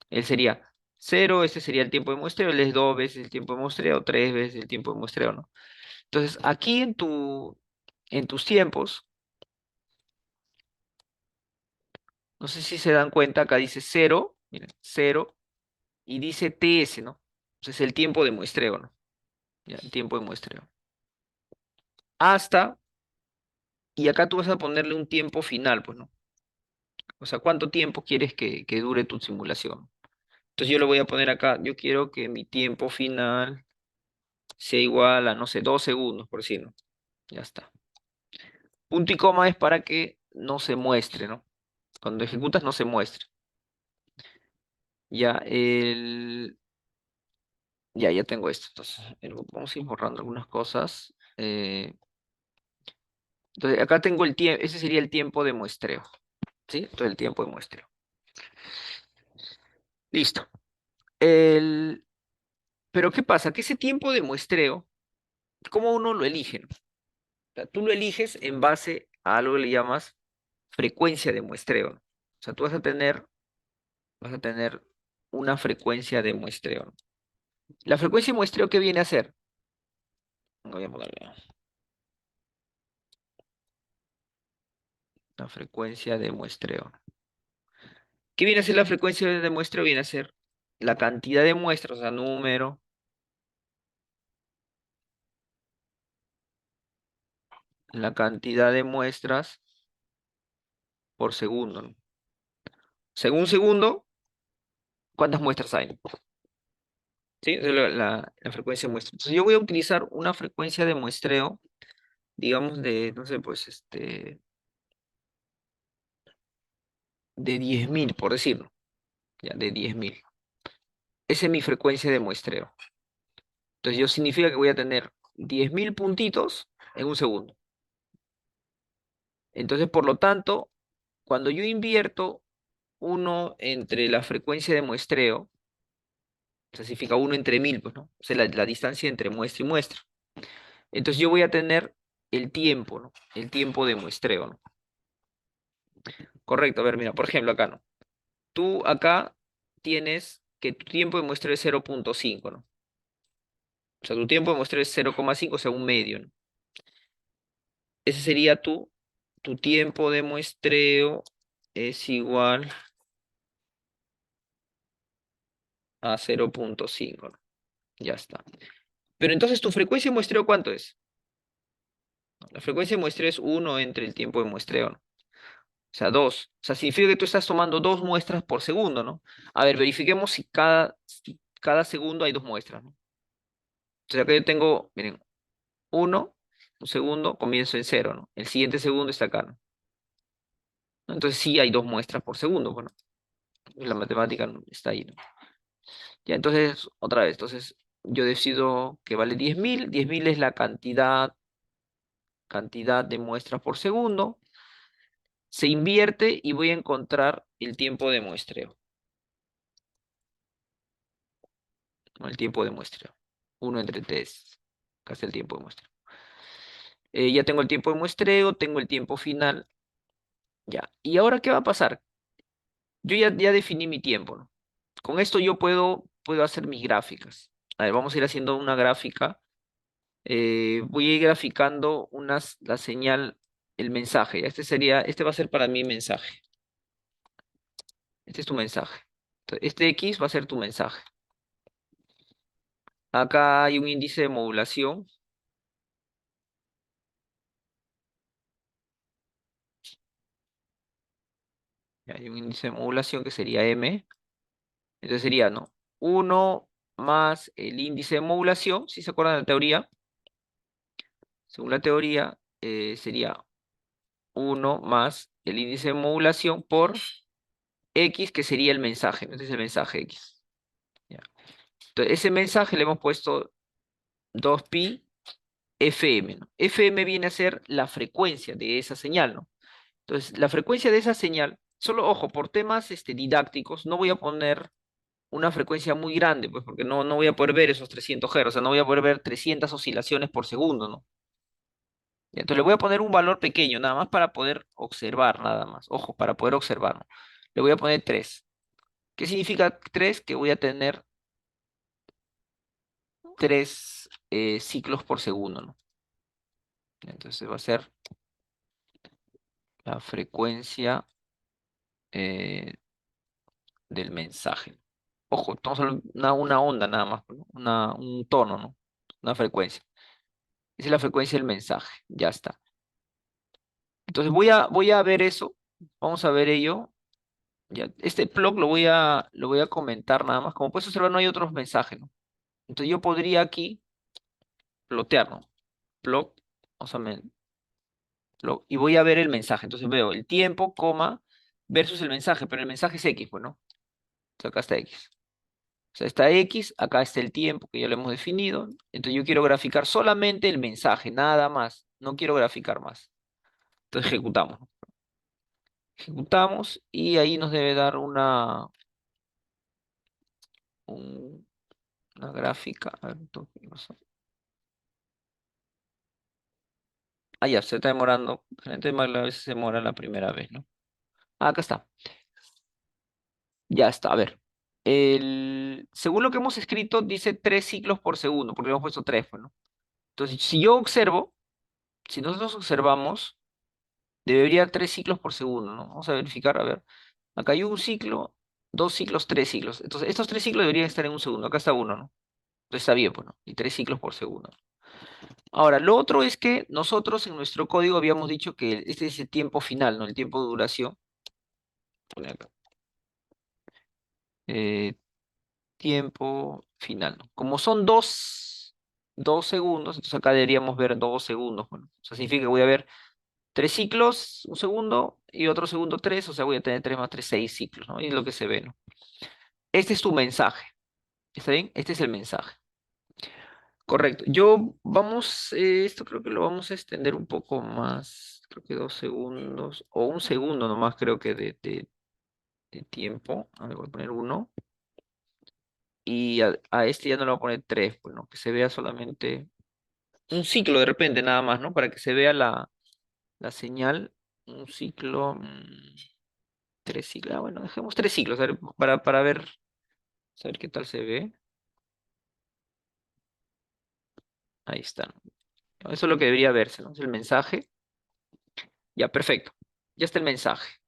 Él sería 0, este sería el tiempo de muestreo, él es 2 veces el tiempo de muestreo, 3 veces el tiempo de muestreo, ¿no? Entonces, aquí en tus tiempos, no sé si se dan cuenta, acá dice 0, miren, 0, y dice TS, ¿no? Entonces, el tiempo de muestreo, ¿no? Ya, el tiempo de muestreo. Hasta, y acá tú vas a ponerle un tiempo final, pues, ¿no? O sea, ¿cuánto tiempo quieres que dure tu simulación? Entonces, yo le voy a poner acá, yo quiero que mi tiempo final sea igual a, no sé, 2 segundos, por decirlo. Ya está. Punto y coma es para que no se muestre, ¿no? Cuando ejecutas no se muestre. Ya, ya tengo esto. Entonces, vamos a ir borrando algunas cosas. Entonces, acá tengo el tiempo, ese sería el tiempo de muestreo. ¿Sí? Entonces, el tiempo de muestreo. Listo. El... Pero, ¿qué pasa? Que ese tiempo de muestreo, ¿cómo uno lo elige, no? O sea, tú lo eliges en base a algo que le llamas frecuencia de muestreo, ¿no? O sea, tú vas a tener una frecuencia de muestreo, ¿no? La frecuencia de muestreo, ¿qué viene a ser? Voy a ponerle la frecuencia de muestreo. ¿Qué viene a ser la frecuencia de muestreo? Viene a ser la cantidad de muestras, o sea, número, la cantidad de muestras por segundo, ¿no? Según segundo, ¿cuántas muestras hay? ¿Sí? Esa es la frecuencia de muestreo. Entonces yo voy a utilizar una frecuencia de muestreo, digamos, no sé, pues, de 10.000, por decirlo, ya, de 10.000. Esa es mi frecuencia de muestreo. Entonces yo significa que voy a tener 10.000 puntitos en un segundo. Entonces, por lo tanto, cuando yo invierto uno entre la frecuencia de muestreo, o sea, significa uno entre 1.000, pues, ¿no? O sea, la distancia entre muestra y muestra. Entonces yo voy a tener el tiempo, ¿no? El tiempo de muestreo, ¿no? Correcto, a ver, mira, por ejemplo, acá, ¿no? Tú acá tienes que tu tiempo de muestreo es 0.5, ¿no? O sea, tu tiempo de muestreo es 0,5, o sea, un medio, ¿no? Ese sería tu tiempo de muestreo es igual a 0.5, ¿no? Ya está. Pero entonces, ¿tu frecuencia de muestreo cuánto es? La frecuencia de muestreo es 1 entre el tiempo de muestreo, ¿no? O sea, 2. O sea, significa que tú estás tomando 2 muestras por segundo, ¿no? A ver, verifiquemos si cada segundo hay 2 muestras, ¿no? Entonces acá yo tengo, miren, 1, un segundo, comienzo en 0, ¿no? El siguiente segundo está acá, ¿no? Entonces sí hay 2 muestras por segundo, bueno, la matemática está ahí, ¿no? Ya, entonces, otra vez, entonces yo decido que vale 10.000. 10.000 es la cantidad de muestras por segundo. Se invierte y voy a encontrar el tiempo de muestreo, ¿no? El tiempo de muestreo. 1 entre 3, casi el tiempo de muestreo. Ya tengo el tiempo de muestreo, tengo el tiempo final. Ya. ¿Y ahora qué va a pasar? Yo ya definí mi tiempo, ¿no? Con esto yo puedo hacer mis gráficas. A ver, vamos a ir haciendo una gráfica Voy a ir graficando la señal, el mensaje. Este va a ser para mi mensaje. Este es tu mensaje. Entonces, este X va a ser tu mensaje. Acá hay un índice de modulación. Hay un índice de modulación que sería M. Entonces sería, ¿no? Uno más el índice de modulación, si se acuerdan de la teoría. Según la teoría, sería uno más el índice de modulación por X, que sería el mensaje, ¿no? Este es el mensaje X. ¿Ya? Entonces, ese mensaje le hemos puesto 2pi FM, ¿no? FM viene a ser la frecuencia de esa señal, ¿no? Entonces, la frecuencia de esa señal, solo ojo, por temas didácticos, no voy a poner una frecuencia muy grande, pues porque no voy a poder ver esos 300 Hz, o sea, no voy a poder ver 300 oscilaciones por segundo, ¿no? Entonces le voy a poner un valor pequeño, nada más para poder observar, nada más. Ojo, para poder observar, ¿no? Le voy a poner 3. ¿Qué significa 3? Que voy a tener 3 ciclos por segundo, ¿no? Entonces va a ser la frecuencia eh, del mensaje. Ojo, estamos hablando de una onda nada más, ¿no? Un tono, ¿no? Una frecuencia. Esa es la frecuencia del mensaje, ya está. Entonces voy a ver eso, vamos a ver ello. Ya, este plug lo voy a comentar nada más. Como puedes observar, no hay otros mensajes, ¿no? Entonces yo podría aquí plotear, ¿no? Plot, o sea, y voy a ver el mensaje. Entonces veo el tiempo, coma, versus el mensaje, pero el mensaje es X, pues, ¿no? Entonces acá está X. O sea, está X, acá está el tiempo que ya lo hemos definido. Entonces yo quiero graficar solamente el mensaje, nada más. No quiero graficar más. Entonces ejecutamos, ¿no? Ejecutamos y ahí nos debe dar un- una gráfica. A ver, ¿qué pasó? Ah, ya, se está demorando. Generalmente a veces se demora la primera vez, ¿no? Ah, acá está. Ya está, a ver. Según lo que hemos escrito, dice 3 ciclos por segundo, porque hemos puesto 3, pues, ¿no? Entonces, si yo observo, si nosotros observamos, debería 3 ciclos por segundo, ¿no? Vamos a verificar, a ver. Acá hay un ciclo, 2 ciclos, 3 ciclos. Entonces, estos 3 ciclos deberían estar en un segundo. Acá está uno, ¿no? Entonces está bien, pues, ¿no? Y 3 ciclos por segundo. Ahora, lo otro es que nosotros en nuestro código habíamos dicho que este es el tiempo final, ¿no? El tiempo de duración. Pone acá. Eh, tiempo final, ¿no? Como son 2 segundos, entonces acá deberíamos ver 2 segundos. Bueno, eso significa que voy a ver 3 ciclos, un segundo, y otro segundo 3, o sea, voy a tener 3 más 3, 6 ciclos, ¿no? Y es lo que se ve, ¿no? Este es tu mensaje, ¿está bien? Este es el mensaje. Correcto. Esto creo que lo vamos a extender un poco más, creo que 2 segundos, o un segundo nomás creo que de tiempo. A ver, voy a poner uno. Y a este ya no le voy a poner tres, bueno, que se vea solamente un ciclo de repente nada más, ¿no? Para que se vea la señal, un ciclo, 3 ciclos, bueno, dejemos 3 ciclos, a ver, para ver, saber qué tal se ve. Ahí está, ¿no? Eso es lo que debería verse, ¿no? Es el mensaje. Ya, perfecto. Ya está el mensaje.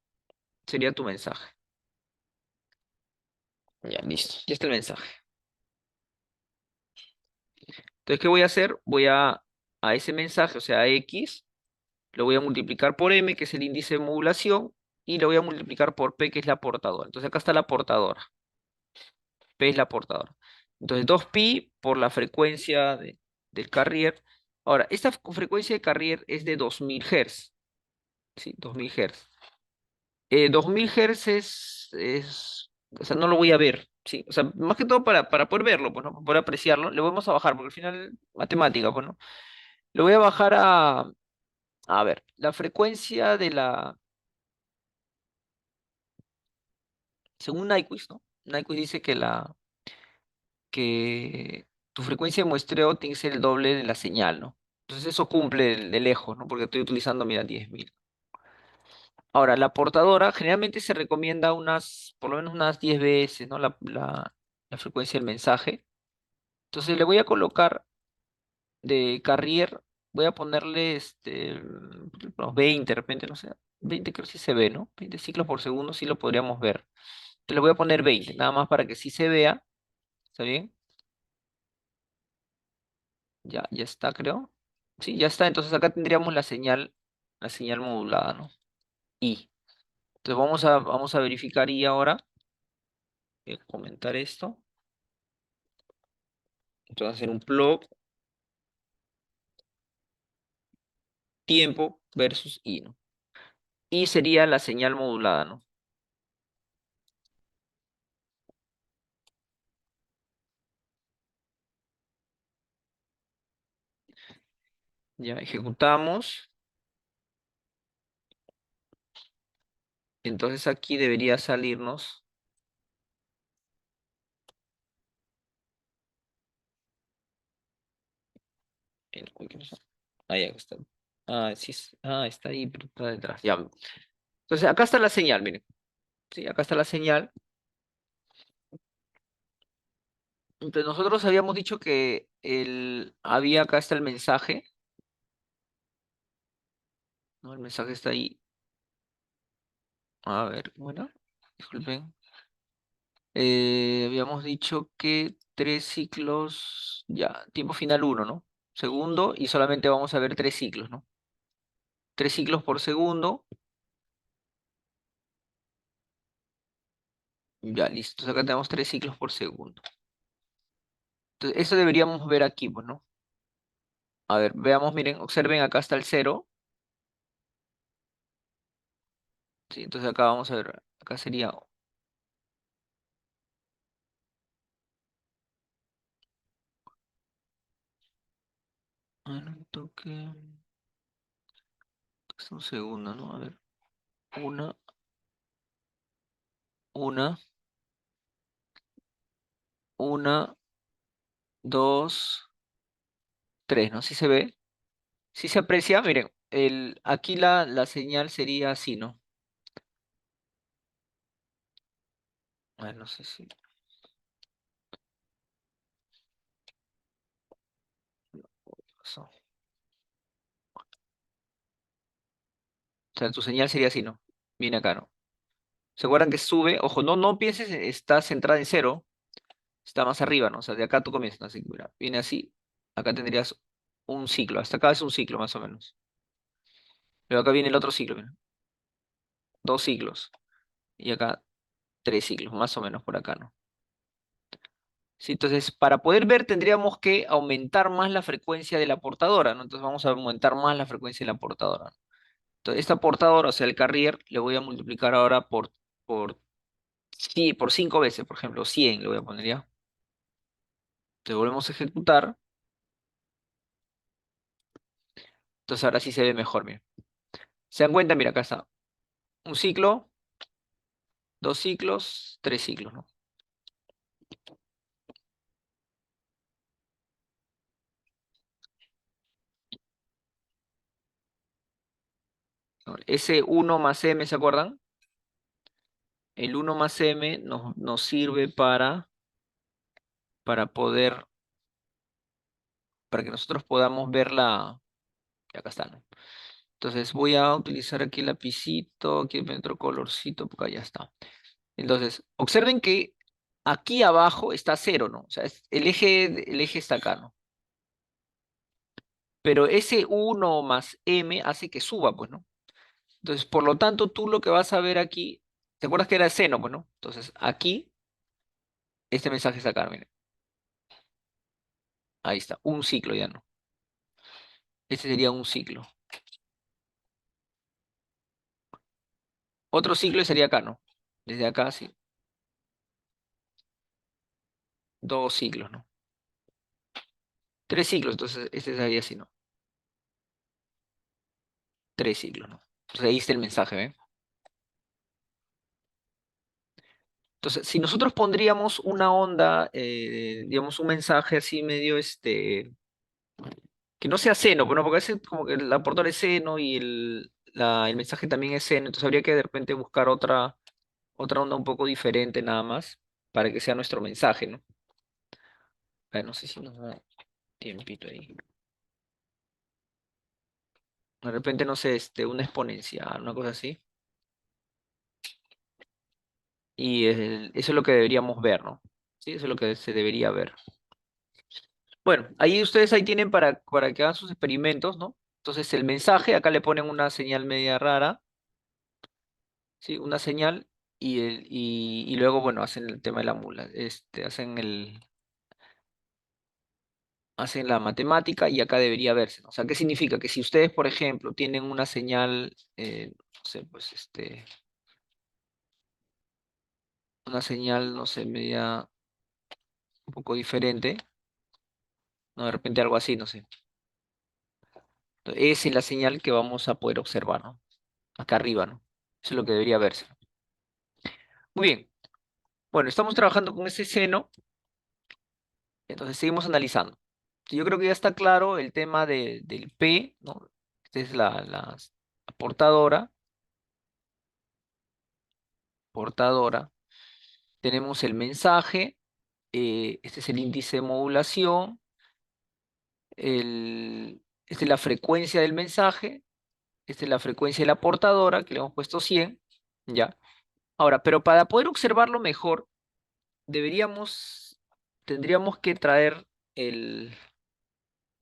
Sería tu mensaje. Ya, listo. Ya está el mensaje. Entonces, ¿qué voy a hacer? A ese mensaje, o sea, a X, lo voy a multiplicar por M, que es el índice de modulación, y lo voy a multiplicar por P, que es la portadora. Entonces, acá está la portadora. P es la portadora. Entonces, 2pi por la frecuencia del carrier. Ahora, esta frecuencia de carrier es de 2000 Hz. Sí, 2000 Hz. 2000 Hz o sea, no lo voy a ver. Sí, o sea, más que todo para poder verlo, pues, ¿no? Para poder apreciarlo, le vamos a bajar, porque al final, matemática, pues, ¿no? Lo voy a bajar a ver, la frecuencia según Nyquist, ¿no? Nyquist dice que tu frecuencia de muestreo tiene que ser el doble de la señal, ¿no? Entonces eso cumple de lejos, ¿no? Porque estoy utilizando, mira, 10.000. Ahora, la portadora generalmente se recomienda por lo menos unas 10 veces, ¿no? La frecuencia del mensaje. Entonces le voy a colocar de carrier, voy a ponerle unos 20 de repente, no sé. 20 creo que sí se ve, ¿no? 20 ciclos por segundo sí lo podríamos ver. Te le voy a poner 20 nada más para que sí se vea. ¿Está bien? Ya está, creo. Sí, ya está. Entonces acá tendríamos la señal modulada, ¿no? Y. Entonces vamos a verificar y ahora. Voy a comentar esto. Entonces voy a hacer un plot tiempo versus i, ¿no? Y sería la señal modulada, ¿no? Ya ejecutamos. Entonces aquí debería salirnos. Uy, ¿qué pasó? Ah, ya está. Ah, sí, está ahí, pero está detrás. Ya. Entonces acá está la señal, miren. Sí, acá está la señal. Entonces nosotros habíamos dicho que acá está el mensaje. ¿No? El mensaje está ahí. A ver, bueno, disculpen. Habíamos dicho que 3 ciclos, ya, tiempo final uno, ¿no? Segundo, y solamente vamos a ver 3 ciclos, ¿no? 3 ciclos por segundo, ya, listo. Acá tenemos 3 ciclos por segundo. Entonces, eso deberíamos ver aquí, pues, ¿no? A ver, veamos, miren, observen, acá está el cero. Sí, entonces acá vamos a ver, acá sería. Un toque. Es un segundo, ¿no? A ver, una, una, una, dos, tres, ¿no? ¿Sí se ve? ¿Sí se aprecia? Miren, aquí la señal sería así, ¿no? A ver, no sé si pasó. O sea, tu señal sería así, ¿no? Viene acá, ¿no? ¿Se acuerdan que sube? Ojo, no pienses, está centrada en cero, está más arriba, ¿no? O sea, de acá tú comienzas, ¿no? Así, mira, viene así, acá tendrías un ciclo, hasta acá es un ciclo más o menos. Luego acá viene el otro ciclo, mira, 2 ciclos, y acá 3 ciclos, más o menos por acá, ¿no? Sí, entonces, para poder ver tendríamos que aumentar más la frecuencia de la portadora, ¿no? Entonces vamos a aumentar más la frecuencia de la portadora. Entonces, esta portadora, o sea, el carrier, le voy a multiplicar ahora por, sí, por 5 veces, por ejemplo, 100 le voy a poner ya. Entonces volvemos a ejecutar. Entonces ahora sí se ve mejor, mira. ¿Se dan cuenta? Mira, acá está. Un ciclo, 2 ciclos, 3 ciclos, ¿no? Ese uno más m, ¿se acuerdan? El uno más m nos sirve para poder, para que nosotros podamos ver acá está, ¿no? Entonces voy a utilizar aquí el lapicito, aquí el otro colorcito, porque ya está. Entonces, observen que aquí abajo está cero, ¿no? O sea, el eje está acá, ¿no? Pero ese uno más m hace que suba, pues, ¿no? Entonces, por lo tanto, tú lo que vas a ver aquí, ¿te acuerdas que era el seno, pues, no? Entonces, aquí, este mensaje está acá, miren. Ahí está, un ciclo ya, ¿no? Este sería un ciclo. Otro ciclo sería acá, ¿no? Desde acá, sí. 2 ciclos, ¿no? 3 ciclos, entonces este sería así, ¿no? 3 ciclos, ¿no? Entonces ahí está el mensaje, ¿ven? Entonces, si nosotros pondríamos una onda, digamos, un mensaje así medio, que no sea seno, bueno, porque a veces como que la portada es seno y el mensaje también es seno, entonces habría que de repente buscar otra onda un poco diferente nada más para que sea nuestro mensaje, ¿no? A ver, no sé si nos da tiempito ahí. De repente, no sé, una exponencial, una cosa así. Y eso es lo que deberíamos ver, ¿no? Sí, eso es lo que se debería ver. Bueno, ahí ustedes ahí tienen para que hagan sus experimentos, ¿no? Entonces el mensaje, acá le ponen una señal media rara, ¿sí? Una señal y luego, bueno, hacen el tema de la mula, hacen la matemática y acá debería verse, ¿no? O sea, ¿qué significa? Que si ustedes, por ejemplo, tienen una señal, no sé, pues una señal, no sé, media un poco diferente, ¿no? De repente algo así, no sé. Esa es la señal que vamos a poder observar, ¿no? Acá arriba, ¿no? Eso es lo que debería verse. Muy bien. Bueno, estamos trabajando con ese seno, entonces seguimos analizando. Yo creo que ya está claro el tema del P, ¿no? Esta es la portadora, portadora. Tenemos el mensaje, este es el índice de modulación, esta es la frecuencia del mensaje, esta es la frecuencia de la portadora, que le hemos puesto 100, ¿ya? Ahora, pero para poder observarlo mejor, tendríamos que traer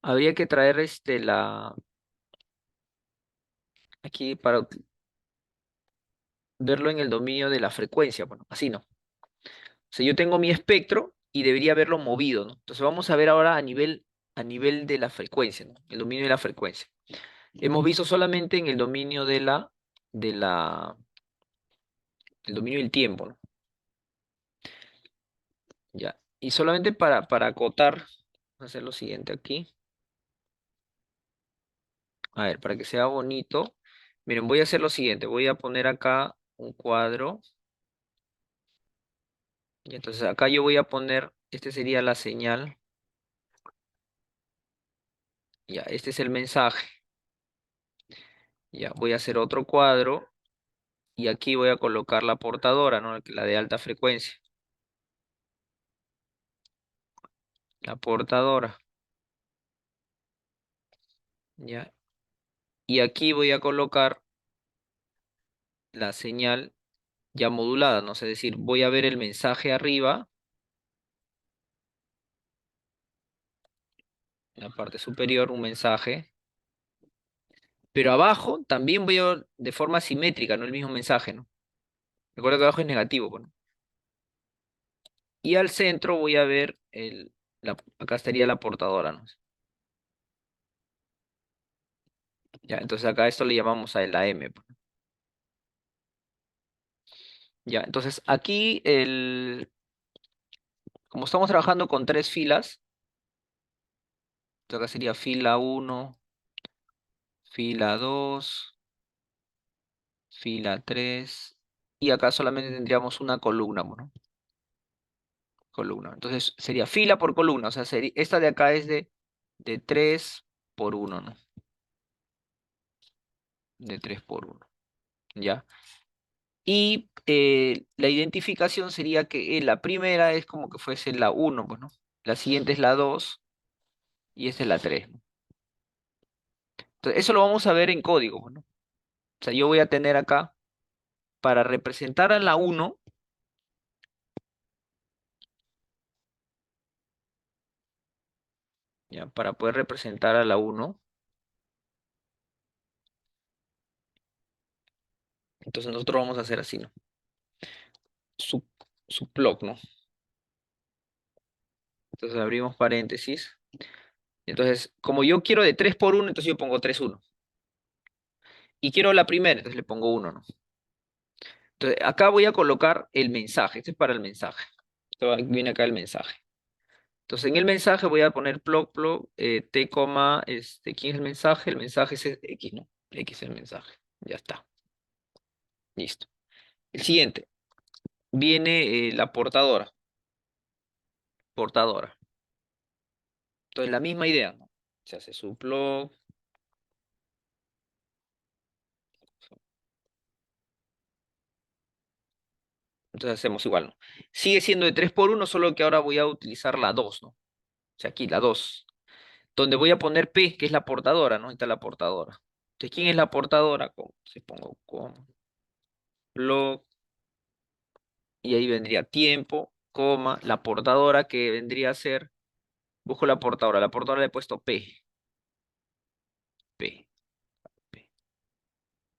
habría que traer aquí para verlo en el dominio de la frecuencia, bueno, así no. O sea, yo tengo mi espectro y debería verlo movido, ¿no? Entonces vamos a ver ahora a nivel de la frecuencia, ¿no? El dominio de la frecuencia. Hemos visto solamente en el dominio de la, el dominio del tiempo, ¿no? Ya. Y solamente para acotar, vamos a hacer lo siguiente aquí. A ver, para que sea bonito. Miren, voy a hacer lo siguiente. Voy a poner acá un cuadro. Y entonces acá yo voy a poner, este sería la señal. Ya, este es el mensaje. Ya, voy a hacer otro cuadro. Y aquí voy a colocar la portadora, ¿no? La de alta frecuencia. La portadora. Ya. Y aquí voy a colocar la señal ya modulada, ¿no? Es decir, voy a ver el mensaje arriba, en la parte superior, un mensaje. Pero abajo también voy a ver de forma simétrica, no el mismo mensaje, ¿no? Recuerda que abajo es negativo, bueno. Y al centro voy a ver acá estaría la portadora, ¿no? Ya, entonces acá esto le llamamos a la M, pues. Ya, entonces aquí como estamos trabajando con tres filas, entonces acá sería fila uno, fila 2, fila 3 y acá solamente tendríamos una columna, bueno, columna. Entonces sería fila por columna, o sea, esta de acá es de 3 por uno, ¿no? De 3 por uno, ¿ya? Y la identificación sería que la primera es como que fuese la uno, pues, ¿no? La siguiente es la 2 y esta es la 3, ¿no? Entonces, eso lo vamos a ver en código, pues, ¿no? O sea, yo voy a tener acá, para representar a la uno, ¿ya? Para poder representar a la uno, entonces nosotros vamos a hacer así, ¿no? Sub, subplot, ¿no? Entonces abrimos paréntesis. Entonces, como yo quiero de 3 por uno, entonces yo pongo 3 uno. Y quiero la primera, entonces le pongo uno, ¿no? Entonces, acá voy a colocar el mensaje. Este es para el mensaje. Viene acá el mensaje. Entonces, en el mensaje voy a poner plug, t, ¿quién es el mensaje? El mensaje es x, ¿no? X es el mensaje. Ya está. Listo. El siguiente. Viene la portadora. Portadora. Entonces, la misma idea, ¿no? Se hace su plug. Entonces hacemos igual, ¿no? Sigue siendo de 3 por uno, solo que ahora voy a utilizar la 2, ¿no? O sea, aquí la 2. Donde voy a poner P, que es la portadora, ¿no? Ahí está la portadora. Entonces, ¿quién es la portadora? Si pongo con log, y ahí vendría tiempo, coma, la portadora que vendría a ser, busco la portadora le he puesto P, P.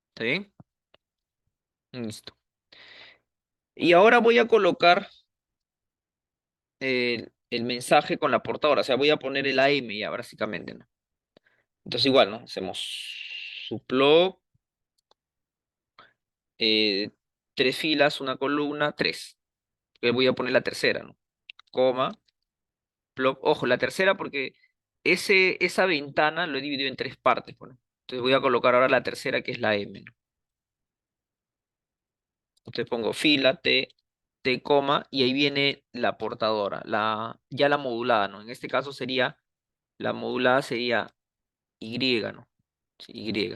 ¿Está bien? Listo. Y ahora voy a colocar el mensaje con la portadora, o sea, voy a poner el AM ya, básicamente, ¿no? Entonces igual, ¿no? Hacemos sublog, eh, tres filas, una columna, tres. Voy a poner la tercera, ¿no? Coma, plug, ojo, la tercera porque esa ventana lo he dividido en tres partes, bueno. Entonces voy a colocar ahora la tercera que es la M, ¿no? Entonces pongo fila, T, coma, y ahí viene la portadora, ya la modulada, ¿no? En este caso sería, la modulada sería Y, ¿no? Sí, Y.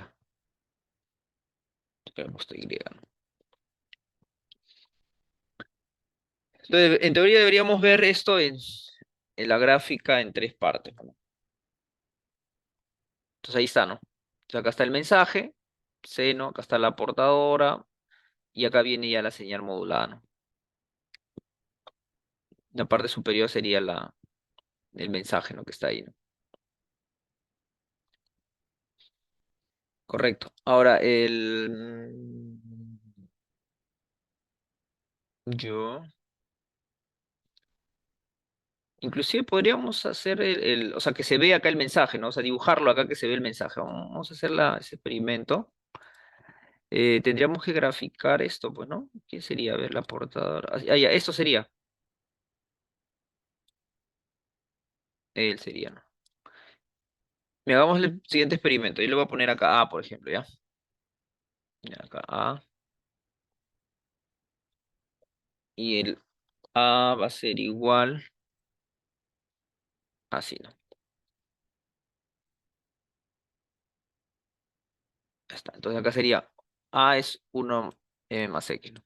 He puesto Y, ¿no? Entonces, en teoría deberíamos ver esto en la gráfica en tres partes, ¿no? Entonces ahí está, ¿no? Entonces acá está el mensaje, seno, acá está la portadora, y acá viene ya la señal modulada, ¿no? La parte superior sería el mensaje, ¿no? Que está ahí, ¿no? Correcto. Ahora, yo... Inclusive podríamos hacer o sea, que se vea acá el mensaje, ¿no? O sea, dibujarlo acá que se ve el mensaje. Vamos a hacer ese experimento. Tendríamos que graficar esto, pues, ¿no? ¿Qué sería? A ver, la portadora. Ya, esto sería. Él sería, ¿no? Mira, hagamos el siguiente experimento. Yo le voy a poner acá A, por ejemplo, ¿ya? Ya, acá A. Y el A va a ser igual así, ¿no? Ya está. Entonces acá sería A es 1 más X, ¿no?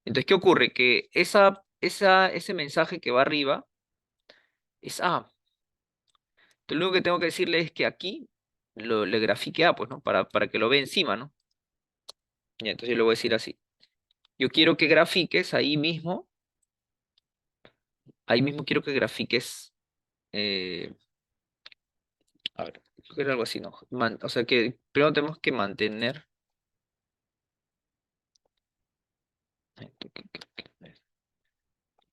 Entonces, ¿qué ocurre? Que ese mensaje que va arriba es A. Entonces, lo único que tengo que decirle es que aquí le grafique A, pues, ¿no? Para que lo vea encima, ¿no? Ya, entonces yo le voy a decir así. Yo quiero que grafiques ahí mismo quiero que grafiques, eh, a ver, creo que era algo así, ¿no? O sea que primero tenemos que mantener.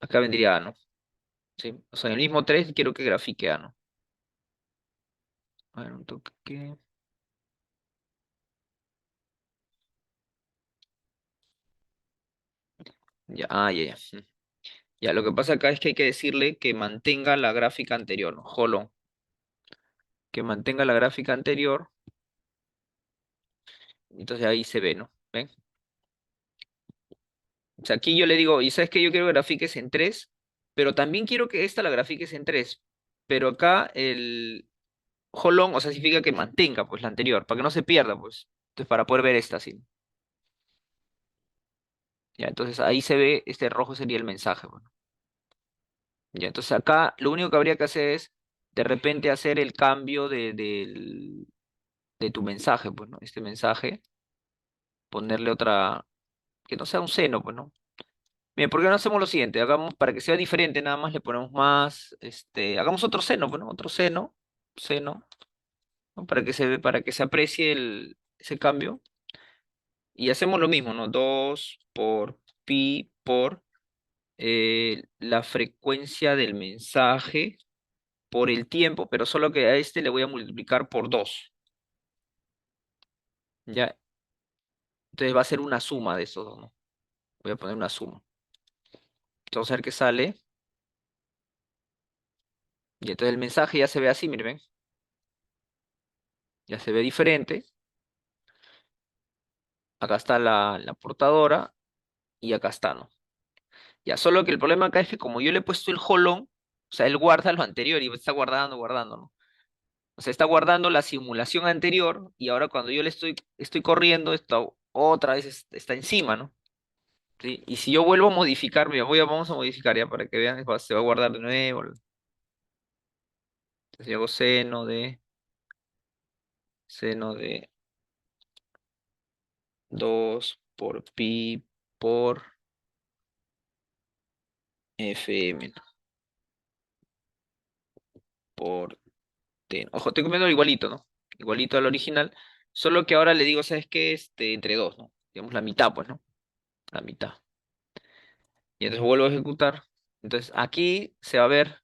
Acá vendría A, ¿no? Sí. O sea, en el mismo 3 quiero que grafique A, ¿no? A ver, un toque. Ya, ya, ya. Ya, lo que pasa acá es que hay que decirle que mantenga la gráfica anterior, ¿no? Jolo, que mantenga la gráfica anterior. Entonces ahí se ve, ¿no? ¿Ven? O sea, aquí yo le digo, y sabes que yo quiero que grafiques en 3, pero también quiero que esta la grafiques en 3. Pero acá el holon, o sea, significa que mantenga, pues, la anterior, para que no se pierda, pues. Entonces, para poder ver esta, sí. Ya, entonces ahí se ve, este rojo sería el mensaje, bueno. Ya, entonces acá lo único que habría que hacer es, de repente, hacer el cambio de tu mensaje, pues, ¿no? Este mensaje, ponerle otra, que no sea un seno, pues, ¿no? Bien, ¿por qué no hacemos lo siguiente? Hagamos, para que sea diferente, nada más le ponemos más, hagamos otro seno, bueno, otro seno, ¿no? Para que se aprecie ese cambio. Y hacemos lo mismo, ¿no? 2 por pi por la frecuencia del mensaje por el tiempo, pero solo que a este le voy a multiplicar por 2. ¿Ya? Entonces va a ser una suma de esos dos, ¿no? Voy a poner una suma. Entonces vamos a ver qué sale. Y entonces el mensaje ya se ve así, miren, ¿ven? Ya se ve diferente. Acá está la portadora y acá está, ¿no? Ya, solo que el problema acá es que como yo le he puesto el holon, o sea, él guarda lo anterior y está guardando, ¿no? O sea, está guardando la simulación anterior y ahora cuando yo estoy corriendo, esto otra vez está encima, ¿no? ¿Sí? Y si yo vuelvo a modificar, mira, vamos a modificar ya para que vean, se va a guardar de nuevo. Entonces yo hago seno de 2 por pi por Fm por T. Ojo, estoy comiendo igualito, ¿no? Igualito al original, solo que ahora le digo, ¿sabes qué? Entre 2, ¿no? Digamos la mitad, pues, ¿no? La mitad. Y entonces vuelvo a ejecutar. Entonces aquí se va a ver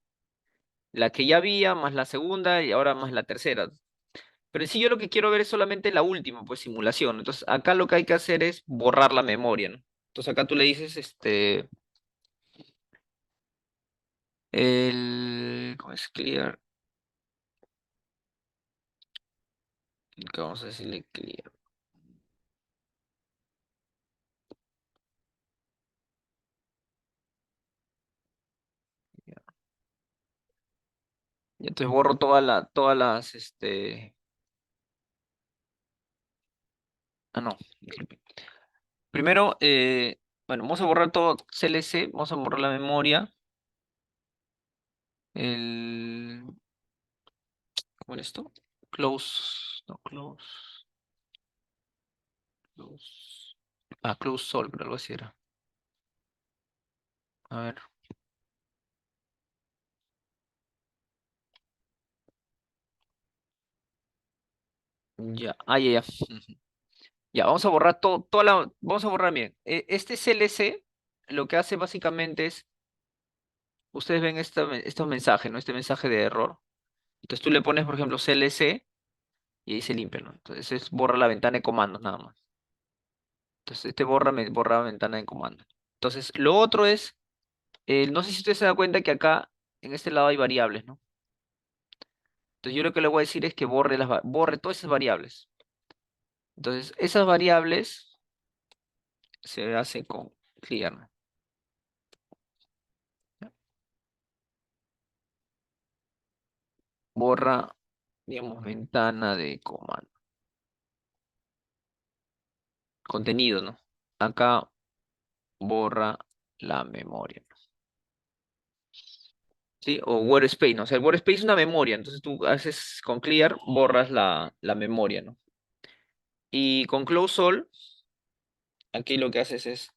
la que ya había, más la segunda y ahora más la tercera. Pero en sí yo lo que quiero ver es solamente la última, pues simulación. Entonces acá lo que hay que hacer es borrar la memoria, ¿no? Entonces acá tú le dices, ¿cómo es clear? ¿Qué vamos a decirle clear? Ya. Y entonces borro todas las, no, disculpe. Primero, bueno, vamos a borrar todo CLC, vamos a borrar la memoria, el, ¿cómo era esto? Close, no, close, close sol, pero algo así era. A ver, ya, ya, ya. Ujú. Ya, vamos a borrar vamos a borrar, bien. Este CLC lo que hace básicamente es, ustedes ven estos mensajes, ¿no? Este mensaje de error. Entonces tú le pones, por ejemplo, CLC y ahí se limpia, ¿no? Entonces es borra la ventana de comandos nada más. Entonces este borra la ventana de comandos. Entonces lo otro es, no sé si ustedes se dan cuenta que acá en este lado hay variables, ¿no? Entonces yo lo que le voy a decir es que borre todas esas variables. Entonces esas variables se hacen con clear, ¿no? Borra, digamos, ventana de comando. Contenido, ¿no? Acá borra la memoria. ¿Sí? O Workspace, ¿no? O sea, el Workspace es una memoria, entonces tú haces con clear, borras la memoria, ¿no? Y con close all, aquí lo que haces es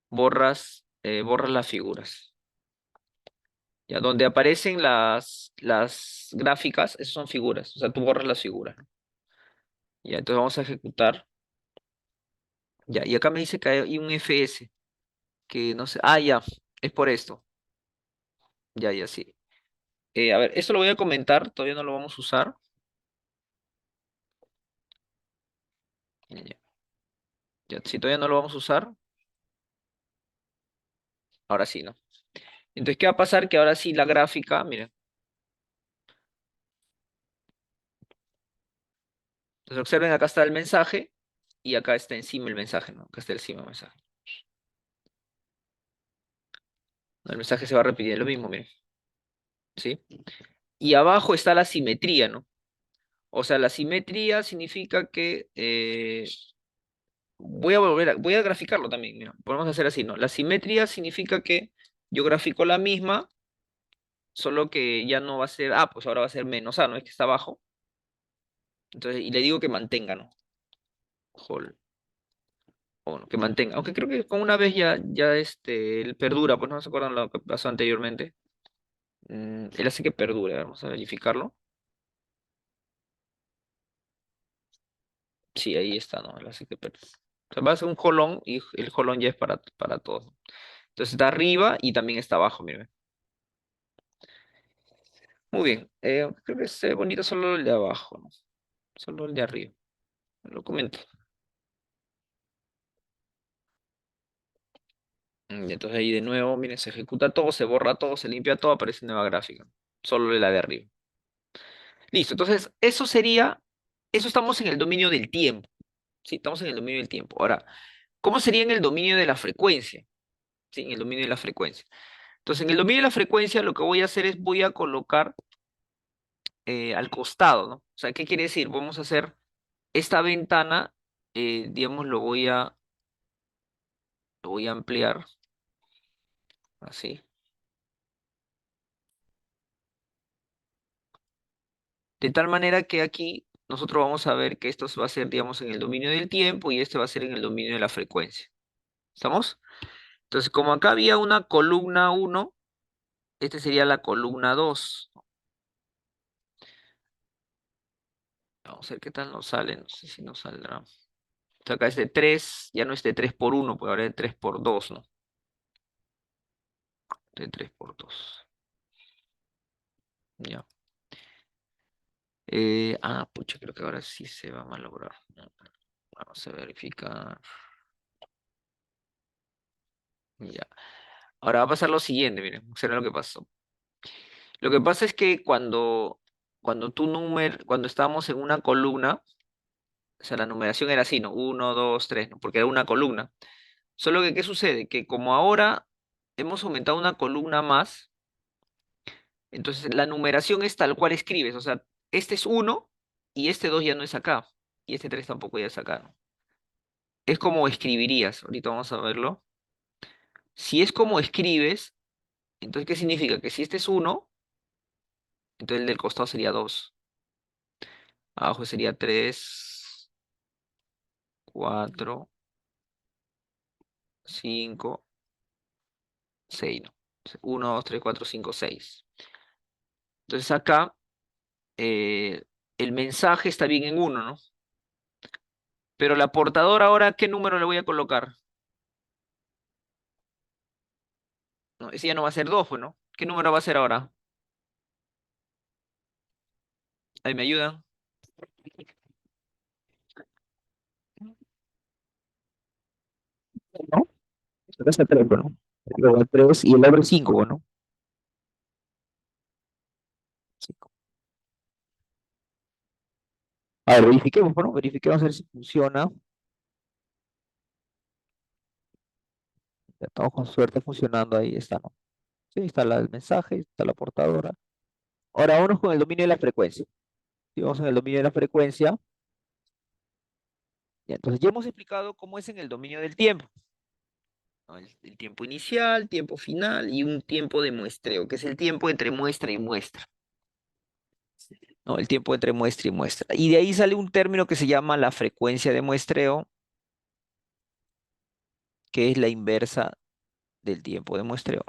borras las figuras. Ya, donde aparecen las gráficas, esas son figuras, o sea, tú borras las figuras, ¿no? Ya, entonces vamos a ejecutar. Ya, y acá me dice que hay un FS, que no sé, ya, es por esto. Ya, ya, sí. A ver, esto lo voy a comentar, todavía no lo vamos a usar. Ya, ya. Ya, si todavía no lo vamos a usar, ahora sí, ¿no? Entonces, ¿qué va a pasar? Que ahora sí la gráfica, miren, entonces observen, acá está el mensaje y acá está encima el mensaje, ¿no? Acá está encima el mensaje. El mensaje se va a repetir, lo mismo, miren, ¿sí? Y abajo está la simetría, ¿no? O sea, la simetría significa que, voy a graficarlo también, mira, podemos hacer así, ¿no? La simetría significa que yo grafico la misma, solo que ya no va a ser A, pues ahora va a ser menos A, ¿no? Es que está abajo. Entonces, y le digo que mantenga, ¿no? Hold. O bueno, que mantenga. Aunque creo que con una vez ya él perdura, pues no se acuerdan lo que pasó anteriormente. Él hace que perdure, vamos a verificarlo. Sí, ahí está, ¿no? Él hace que perdure. O sea, va a ser un colón y el colón ya es para todos. Entonces está arriba y también está abajo, miren. Muy bien. Creo que es bonito solo el de abajo, ¿no? Solo el de arriba. Lo comento. Y entonces ahí de nuevo, miren, se ejecuta todo, se borra todo, se limpia todo, aparece nueva gráfica. Solo la de arriba. Listo, entonces eso estamos en el dominio del tiempo. Sí, estamos en el dominio del tiempo. Ahora, ¿cómo sería en el dominio de la frecuencia? Sí, en el dominio de la frecuencia. Entonces, en el dominio de la frecuencia lo que voy a hacer es voy a colocar al costado, ¿no? O sea, ¿qué quiere decir? Vamos a hacer esta ventana, digamos, lo voy a ampliar, así, de tal manera que aquí nosotros vamos a ver que esto va a ser, digamos, en el dominio del tiempo y este va a ser en el dominio de la frecuencia. ¿Estamos? Entonces, como acá había una columna uno, este sería la columna 2. Vamos a ver qué tal nos sale, no sé si nos saldrá. Entonces, acá es de 3, ya no es de 3 por uno, pues ahora es de 3 por 2, ¿no? De 3 por 2. Ya. Pucha, creo que ahora sí se va a malograr. Vamos a verificar. Ya. Ahora va a pasar lo siguiente, miren, será lo que pasó. Lo que pasa es que cuando estábamos en una columna, o sea, la numeración era así, ¿no? Uno, 2, 3, ¿no? Porque era una columna. Solo que, ¿qué sucede? Que como ahora hemos aumentado una columna más, entonces la numeración es tal cual escribes. O sea, este es uno y este 2 ya no es acá. Y este 3 tampoco ya es acá, ¿no? Es como escribirías. Ahorita vamos a verlo. Si es como escribes, entonces, ¿qué significa? Que si este es uno, entonces el del costado sería 2. Abajo sería 3, 4, 5, 6, ¿no? 1, 2, 3, 4, 5, 6. Entonces acá eh, el mensaje está bien en uno, ¿no? Pero la portadora ahora, ¿qué número le voy a colocar? No, ese ya no va a ser 2, pues, ¿no? ¿Qué número va a ser ahora? Ahí me ayudan. ¿No? Acá está 3, ¿no? Luego el 3 y el otro es 5, ¿no? 5. A ver, verifiquemos, ¿no? Verifiquemos a ver si funciona. Ya estamos con suerte funcionando, ahí está, ¿no? Sí, está el mensaje, está la portadora. Ahora vámonos con el dominio de la frecuencia. Si vamos en el dominio de la frecuencia, ya, entonces ya hemos explicado cómo es en el dominio del tiempo, ¿no? El tiempo inicial, tiempo final y un tiempo de muestreo, que es el tiempo entre muestra y muestra, ¿no? El tiempo entre muestra y muestra. Y de ahí sale un término que se llama la frecuencia de muestreo, que es la inversa del tiempo de muestreo.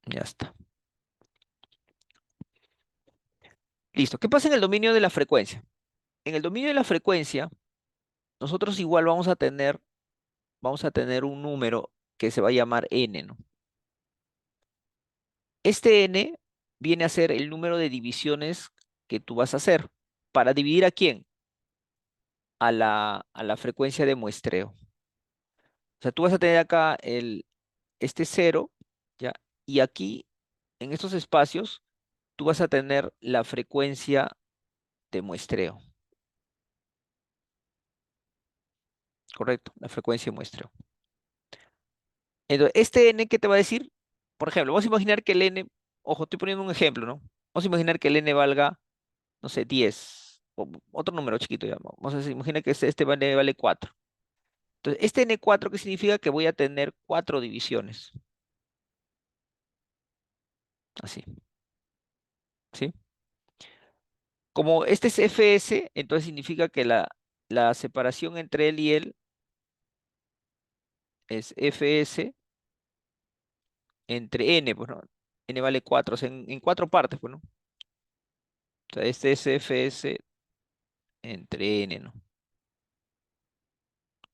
Ya está. Listo. ¿Qué pasa en el dominio de la frecuencia? En el dominio de la frecuencia, nosotros igual vamos a tener un número que se va a llamar n, ¿no? Este n viene a ser el número de divisiones que tú vas a hacer. ¿Para dividir a quién? A la frecuencia de muestreo. O sea, tú vas a tener acá este cero, ¿ya? Y aquí, en estos espacios, tú vas a tener la frecuencia de muestreo, ¿correcto? La frecuencia de muestreo. Entonces, este n, ¿qué te va a decir? Por ejemplo, vamos a imaginar que el n, ojo, estoy poniendo un ejemplo, ¿no? Vamos a imaginar que el n valga, no sé, 10, o otro número chiquito ya. Vamos a decir, imagina que este vale 4. Entonces, este n4, ¿qué significa? Que voy a tener 4 divisiones. Así, ¿sí? Como este es fs, entonces significa que la separación entre él y él es fs entre n, pues, ¿no? N vale 4, o sea, en 4 partes, pues, ¿no? O sea, este es fs entre n, ¿no?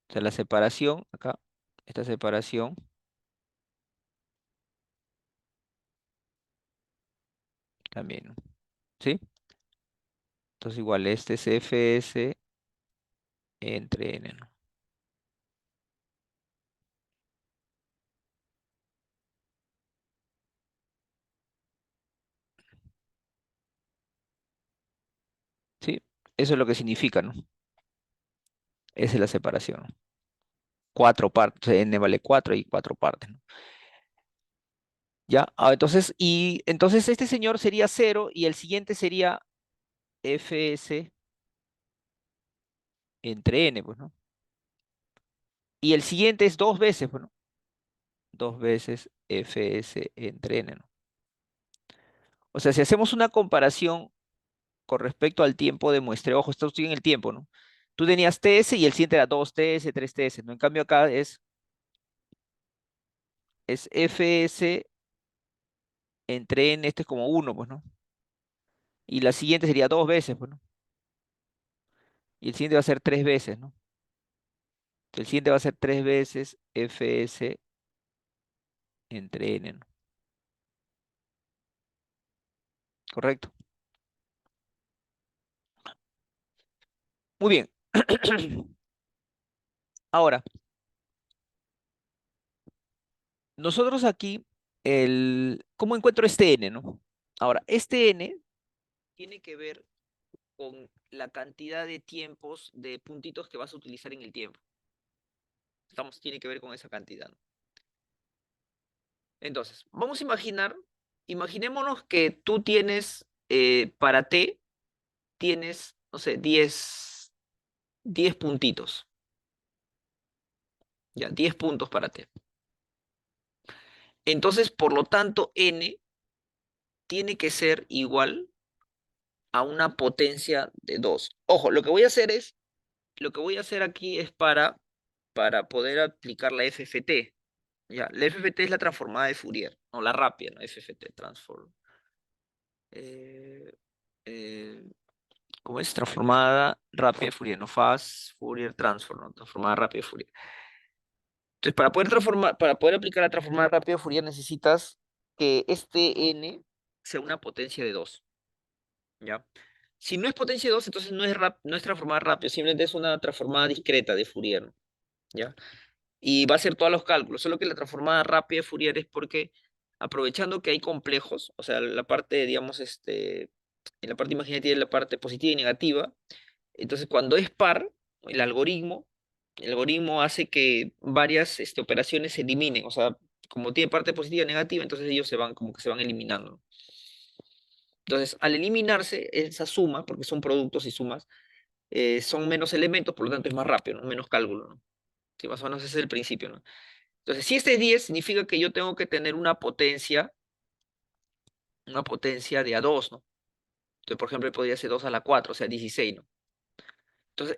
O sea, la separación, acá, esta separación también, ¿no? ¿Sí? Entonces igual, este es fs entre n, ¿no? ¿Sí? Eso es lo que significa, ¿no? Esa es la separación, ¿no? 4 partes, n vale 4 y 4 partes, ¿no? ¿Ya? Entonces este señor sería cero y el siguiente sería fs entre n, pues, ¿no? Y el siguiente es 2 veces, bueno, 2 veces fs entre n, ¿no? O sea, si hacemos una comparación con respecto al tiempo de muestreo. Ojo, esto sigue en el tiempo, ¿no? Tú tenías TS y el siguiente era 2TS, 3TS, ¿no? En cambio acá es FS entre N, este es como uno, pues, ¿no? Y la siguiente sería 2 veces, pues, ¿no? Y el siguiente va a ser 3 veces, ¿no? El siguiente va a ser 3 veces FS entre N, ¿no? ¿Correcto? Muy bien. Ahora, nosotros aquí, ¿cómo encuentro este N, no? Ahora, este N tiene que ver con la cantidad de tiempos de puntitos que vas a utilizar en el tiempo. Tiene que ver con esa cantidad, ¿no? Entonces, vamos a imaginémonos que tú tienes, para T, tienes, no sé, 10 puntitos, ya, 10 puntos para T. Entonces, por lo tanto, N tiene que ser igual a una potencia de 2. Ojo, lo que voy a hacer aquí es para poder aplicar la FFT. Ya, la FFT es la transformada de Fourier, no la rápida, ¿no? FFT, transform. Eh, eh, ¿Cómo es? Transformada rápida de Fourier, no fast Fourier transform, ¿no? Transformada rápida de Fourier. Entonces, para poder aplicar la transformada rápida de Fourier necesitas que este n sea una potencia de 2, ¿ya? Si no es potencia de 2, entonces no es transformada rápida, simplemente es una transformada discreta de Fourier, ¿no? ¿Ya? Y va a hacer todos los cálculos, solo que la transformada rápida de Fourier es porque, aprovechando que hay complejos, o sea, la parte, digamos, en la parte imaginaria tiene la parte positiva y negativa, entonces cuando es par, el algoritmo, el algoritmo hace que varias operaciones se eliminen, o sea, como tiene parte positiva y negativa, entonces ellos se van, como que se van eliminando, ¿no? Entonces, al eliminarse esa suma, porque son productos y sumas, son menos elementos, por lo tanto es más rápido, ¿no? Menos cálculo, ¿no? Sí, más o menos ese es el principio, ¿no? Entonces, si este es 10, significa que yo tengo que tener una potencia de A2, ¿no? Entonces, por ejemplo, podría ser 2 a la 4, o sea, 16, ¿no? Entonces,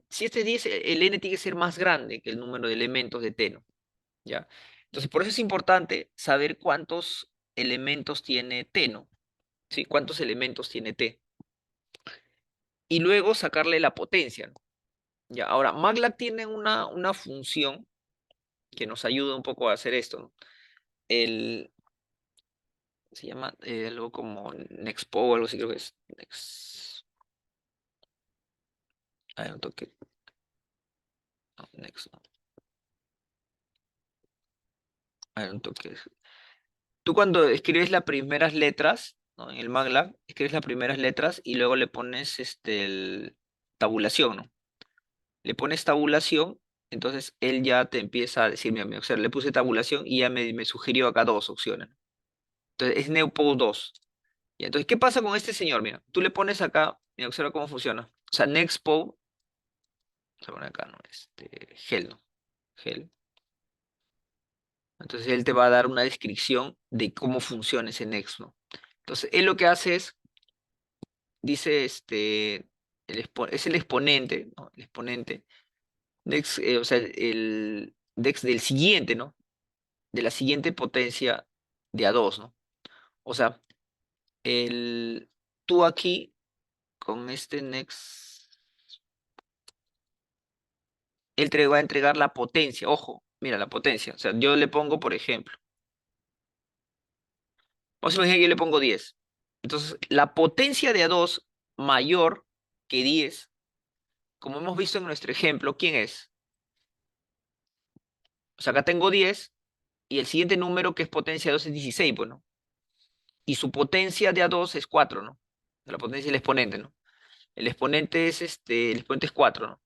si este es 10, el n tiene que ser más grande que el número de elementos de t, ¿no? ¿Ya? Entonces, por eso es importante saber cuántos elementos tiene t, ¿no? ¿Sí? ¿Cuántos elementos tiene t? Y luego sacarle la potencia, ¿no? Ya, ahora, MATLAB tiene una función que nos ayuda un poco a hacer esto, ¿no? Se llama algo como Nextpo o algo así, creo que es. A ver, un toque. No, Next, no. A ver, un toque. Tú cuando escribes las primeras letras, ¿no? En el MATLAB, escribes las primeras letras y luego le pones tabulación, ¿no? Le pones tabulación, entonces él ya te empieza a decir, mira, o sea, le puse tabulación y ya me sugirió acá dos opciones, ¿no? Entonces es Neupol 2. Y entonces, ¿qué pasa con este señor? Mira, tú le pones acá, mira, observa cómo funciona. O sea, Nextpo, se pone acá, ¿no? Gel, ¿no? Gel. Entonces él te va a dar una descripción de cómo funciona ese Next, ¿no? Entonces él lo que hace es, dice, es el exponente, ¿no? El exponente, Next, o sea, el Dex del siguiente, ¿no? De la siguiente potencia de A2, ¿no? O sea, el, tú aquí, con este Next, él te va a entregar la potencia, ojo, mira la potencia, o sea, yo le pongo, por ejemplo, vamos a imaginar que yo le pongo 10. Entonces, la potencia de A2 mayor que 10, como hemos visto en nuestro ejemplo, ¿quién es? O sea, acá tengo 10 y el siguiente número que es potencia de 2 es 16, bueno. Y su potencia de A2 es 4, ¿no? La potencia del exponente, ¿no? El exponente es 4, ¿no?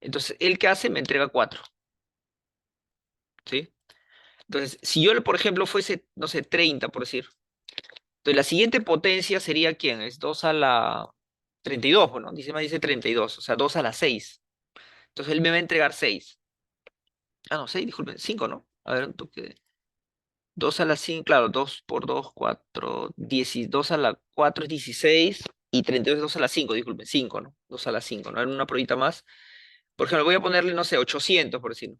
Entonces, ¿él qué hace? Me entrega 4, ¿sí? Entonces, si yo, por ejemplo, fuese, no sé, 30, por decir. Entonces, la siguiente potencia sería ¿quién? Es 2 a la 32, bueno, dice 32, o sea, 2 a la 6. Entonces, él me va a entregar 6. Ah, no, 6, disculpen, 5, ¿no? A ver, un toque. 2 a la 5, claro, 2 por 2, 4, 10, 2 a la 4 es 16 y 32 es 2 a la 5, disculpen, 5, ¿no? 2 a la 5, ¿no? Una pruebita más. Por ejemplo, voy a ponerle, no sé, 800, por decirlo.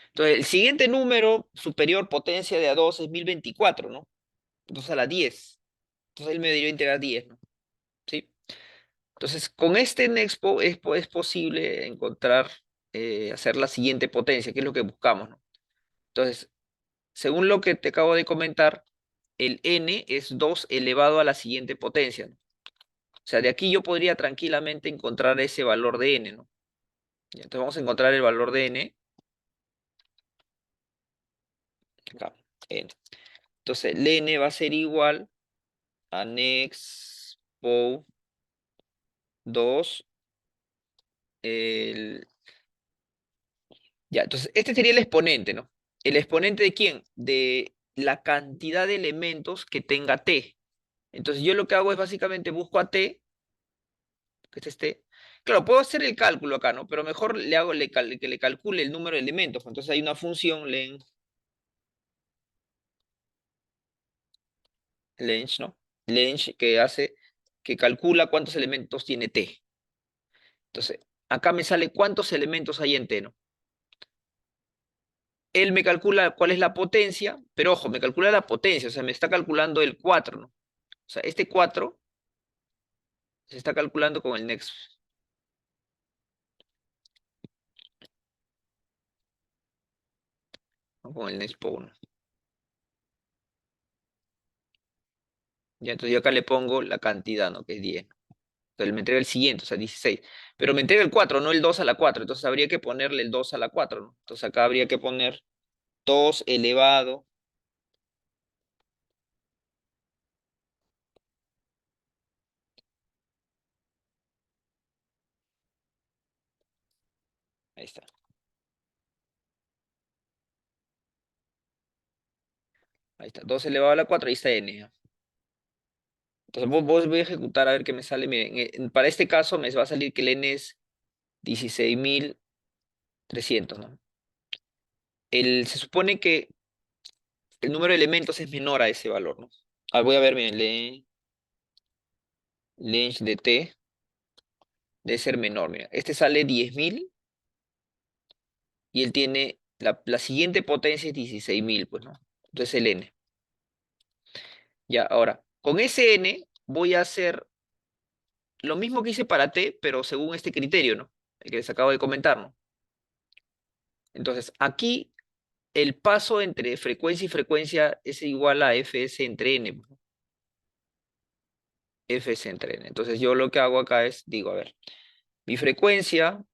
Entonces, el siguiente número superior potencia de A2 es 1024, ¿no? 2 a la 10. Entonces, él me debería integrar 10, ¿no? ¿Sí? Entonces, con este Nexpo es posible encontrar, hacer la siguiente potencia, que es lo que buscamos, ¿no? Entonces, según lo que te acabo de comentar, el n es 2 elevado a la siguiente potencia, ¿no? O sea, de aquí yo podría tranquilamente encontrar ese valor de n, ¿no? Entonces vamos a encontrar el valor de n. Acá, n. Entonces, el n va a ser igual a Nexpo 2. Ya, entonces, este sería el exponente, ¿no? ¿El exponente de quién? De la cantidad de elementos que tenga t. Entonces, yo lo que hago es básicamente busco a t, que es este. Claro, puedo hacer el cálculo acá, ¿no? Pero mejor le hago que le calcule el número de elementos. Entonces, hay una función length, ¿no? Length que calcula cuántos elementos tiene t. Entonces, acá me sale cuántos elementos hay en t, ¿no? Él me calcula cuál es la potencia, pero ojo, me calcula la potencia, o sea, me está calculando el 4, ¿no? O sea, este 4 se está calculando con el next, ¿no? Con el next power, ¿no? Ya, entonces yo acá le pongo la cantidad, ¿no? Que es 10. Entonces me entrega el siguiente, o sea, 16. Pero me entrega el 4, no el 2 a la 4. Entonces habría que ponerle el 2 a la 4, ¿no? Entonces acá habría que poner 2 elevado. Ahí está. Ahí está. 2 elevado a la 4, ahí está n, ¿ya? Entonces vos voy a ejecutar a ver qué me sale. Miren, para este caso me va a salir que el n es 16.300, ¿no? Se supone que el número de elementos es menor a ese valor, ¿no? Voy a ver, miren, length de t debe ser menor, mira. Este sale 10.000 y él tiene, la siguiente potencia es 16.000, pues, ¿no? Entonces el n. Ya, ahora, con ese n voy a hacer lo mismo que hice para t, pero según este criterio, ¿no? El que les acabo de comentar, ¿no? Entonces, aquí el paso entre frecuencia y frecuencia es igual a fs entre n, pues, ¿no? Fs entre n. Entonces yo lo que hago acá es, digo, a ver, mi frecuencia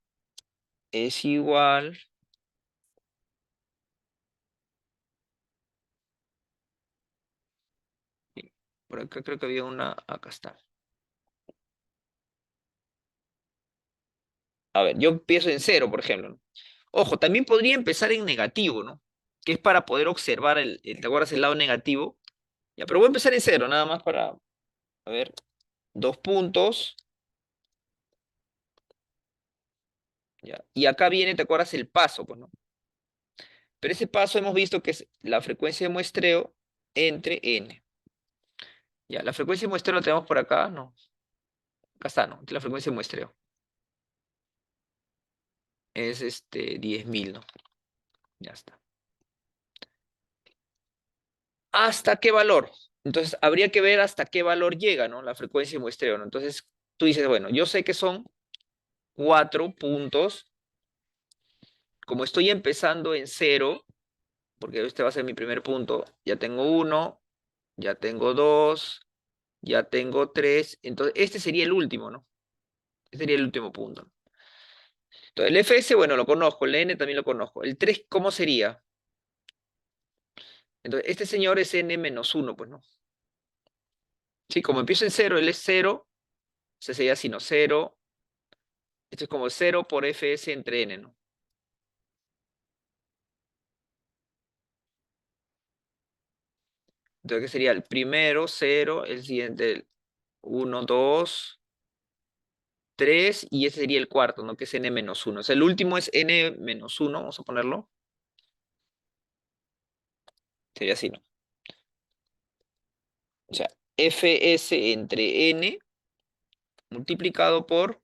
es igual. Por acá creo que había una, acá está. A ver, yo empiezo en cero, por ejemplo, ¿no? Ojo, también podría empezar en negativo, ¿no? Que es para poder observar ¿te acuerdas el lado negativo? Ya, pero voy a empezar en cero, nada más para, a ver, 2 puntos. Ya. Y acá viene, ¿te acuerdas el paso, pues, no? Pero ese paso hemos visto que es la frecuencia de muestreo entre n. Ya, la frecuencia de muestreo la tenemos por acá, ¿no? Acá está, ¿no? La frecuencia de muestreo. Es 10.000, ¿no? Ya está. ¿Hasta qué valor? Entonces, habría que ver hasta qué valor llega, ¿no? La frecuencia de muestreo, ¿no? Entonces, tú dices, bueno, yo sé que son 4 puntos. Como estoy empezando en cero, porque este va a ser mi primer punto, ya tengo 1, ya tengo 2, ya tengo 3. Entonces, este sería el último, ¿no? Este sería el último punto. Entonces, el fs, bueno, lo conozco, el n también lo conozco. El 3, ¿cómo sería? Entonces, este señor es n menos 1, pues, ¿no? Sí, como empiezo en cero, él es 0, se sería sino 0. Esto es como 0 por fs entre n, ¿no? Entonces, ¿qué sería? El primero, 0, el siguiente, 1, 2, 3, y ese sería el cuarto, ¿no? Que es n menos 1. O sea, el último es n menos 1, vamos a ponerlo. Sería así, ¿no? O sea, Fs entre n multiplicado por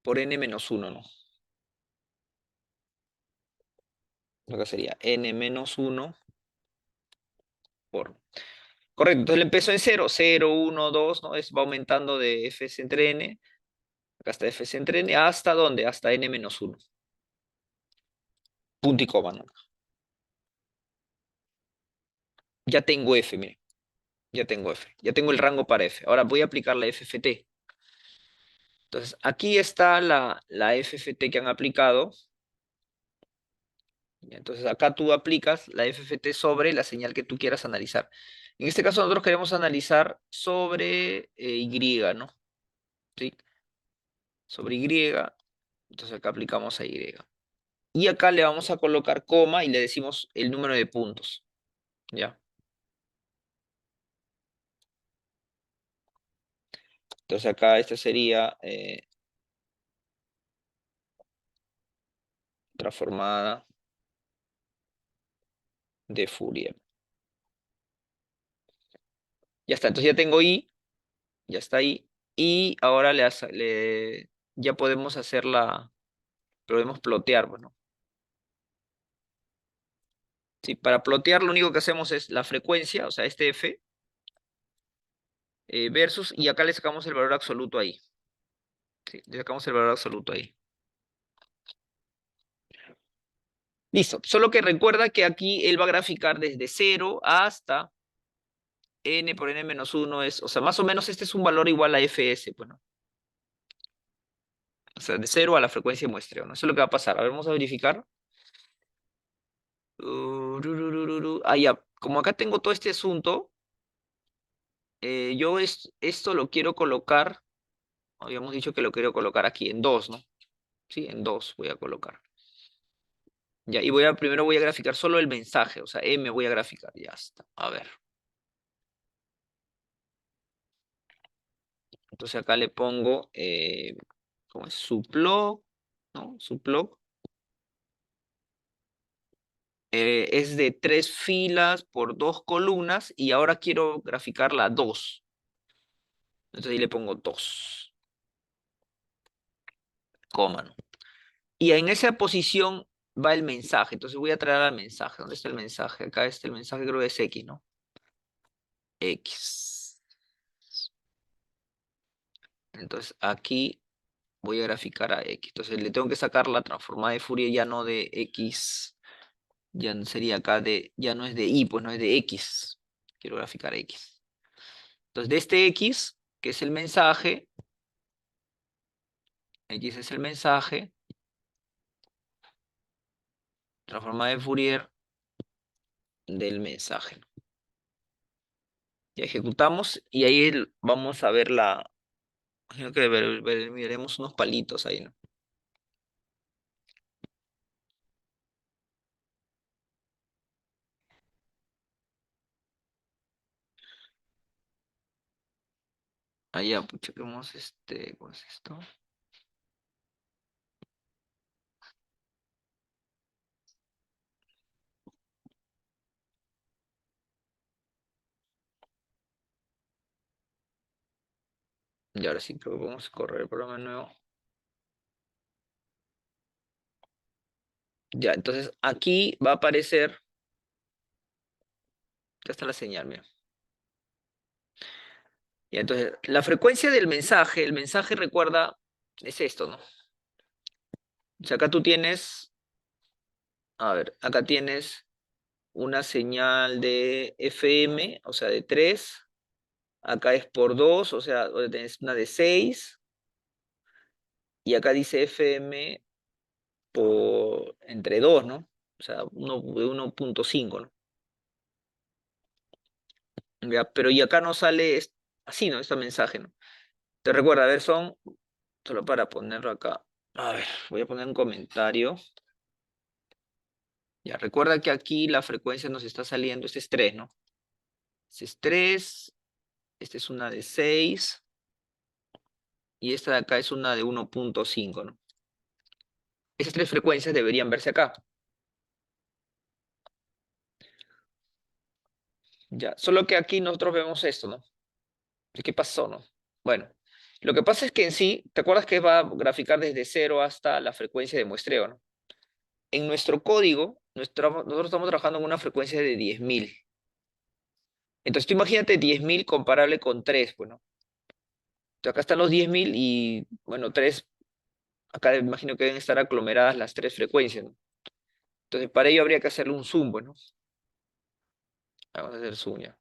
n menos 1, ¿no? Lo que sería n menos 1 por... Correcto, entonces le empezó en 0, 0, 1, 2, ¿no? Va aumentando de Fs entre n, acá está Fs entre n, ¿hasta dónde? Hasta n menos 1. Punto y coma, ¿no? Ya tengo f, mire. Ya tengo f. Ya tengo el rango para f. Ahora voy a aplicar la FFT. Entonces, aquí está la FFT que han aplicado. Entonces, acá tú aplicas la FFT sobre la señal que tú quieras analizar. En este caso, nosotros queremos analizar sobre Y, ¿no? ¿Sí? Sobre Y. Entonces, acá aplicamos a Y. Y acá le vamos a colocar coma y le decimos el número de puntos. ¿Ya? Entonces, acá esta sería transformada de Fourier. Ya está, entonces ya tengo Y, ya está ahí. Y ahora ya podemos podemos plotear, bueno. Sí, para plotear lo único que hacemos es la frecuencia, o sea, este F, versus, y acá le sacamos el valor absoluto ahí. Sí, le sacamos el valor absoluto ahí. Listo, solo que recuerda que aquí él va a graficar desde 0 hasta n por n menos 1 es, o sea, más o menos este es un valor igual a Fs, bueno. O sea, de 0 a la frecuencia de muestreo, ¿no? Eso es lo que va a pasar. A ver, vamos a verificar. Ah, ya. Como acá tengo todo este asunto, yo esto lo quiero colocar, habíamos dicho que lo quiero colocar aquí en 2, ¿no? Sí, en 2 voy a colocar. Ya, y primero voy a graficar solo el mensaje, o sea, M voy a graficar, ya está. A ver. Entonces acá le pongo, ¿cómo es? Sublog, ¿no? Sublog. Es de 3 filas por 2 columnas y ahora quiero graficarla a 2. Entonces ahí le pongo 2, coma, ¿no? Y en esa posición va el mensaje. Entonces voy a traer al mensaje. ¿Dónde está el mensaje? Acá está el mensaje, creo que es X, ¿no? X. Entonces aquí voy a graficar a X. Entonces le tengo que sacar la transformada de Fourier ya no de X. Ya no sería acá ya no es de Y, pues no es de X. Quiero graficar X. Entonces de este X, que es el mensaje, X es el mensaje, transformada de Fourier del mensaje. Ya ejecutamos y ahí vamos a ver imagino que veremos unos palitos ahí, ¿no? Allá, pues chequemos ¿cómo es esto? Y ahora sí creo que vamos a correr el programa de nuevo. Ya, entonces aquí va a aparecer, ya está la señal, mira. Ya, entonces, la frecuencia del mensaje, el mensaje recuerda, es esto, ¿no? O sea, acá tú tienes, a ver, acá tienes una señal de FM, o sea, de 3. Acá es por 2, o sea, tenés una de 6. Y acá dice FM entre 2, ¿no? O sea, 1.5, ¿no? Ya, pero y acá no sale así, ¿no? Este mensaje, ¿no? Te recuerda, a ver, solo para ponerlo acá. A ver, voy a poner un comentario. Ya, recuerda que aquí la frecuencia nos está saliendo, este es 3, ¿no? Este es 3, esta es una de 6, y esta de acá es una de 1.5, ¿no? Esas tres frecuencias deberían verse acá. Ya, solo que aquí nosotros vemos esto, ¿no? ¿Qué pasó, no? Bueno, lo que pasa es que en sí, ¿te acuerdas que va a graficar desde cero hasta la frecuencia de muestreo, ¿no? En nuestro código, nosotros estamos trabajando en una frecuencia de 10.000. Entonces tú imagínate 10.000 comparable con 3, bueno. Entonces, acá están los 10.000 y, bueno, 3, acá imagino que deben estar aglomeradas las tres frecuencias, ¿no? Entonces para ello habría que hacerle un zoom, bueno. Vamos a hacer zoom ya.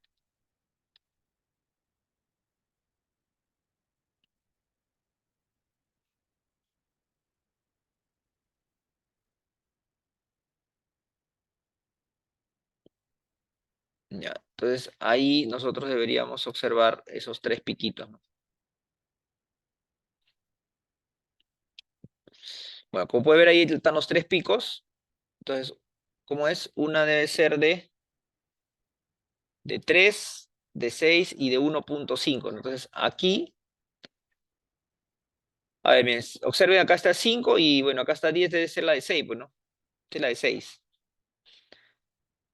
Ya, entonces ahí nosotros deberíamos observar esos tres piquitos, ¿no? Bueno, como puede ver ahí están los tres picos. Entonces, ¿cómo es? Una debe ser de 3, de 6 y de 1.5, ¿no? Entonces aquí, a ver, miren, observen, acá está 5 y bueno, acá está 10, debe ser la de 6, pues, ¿no? Esta es la de 6.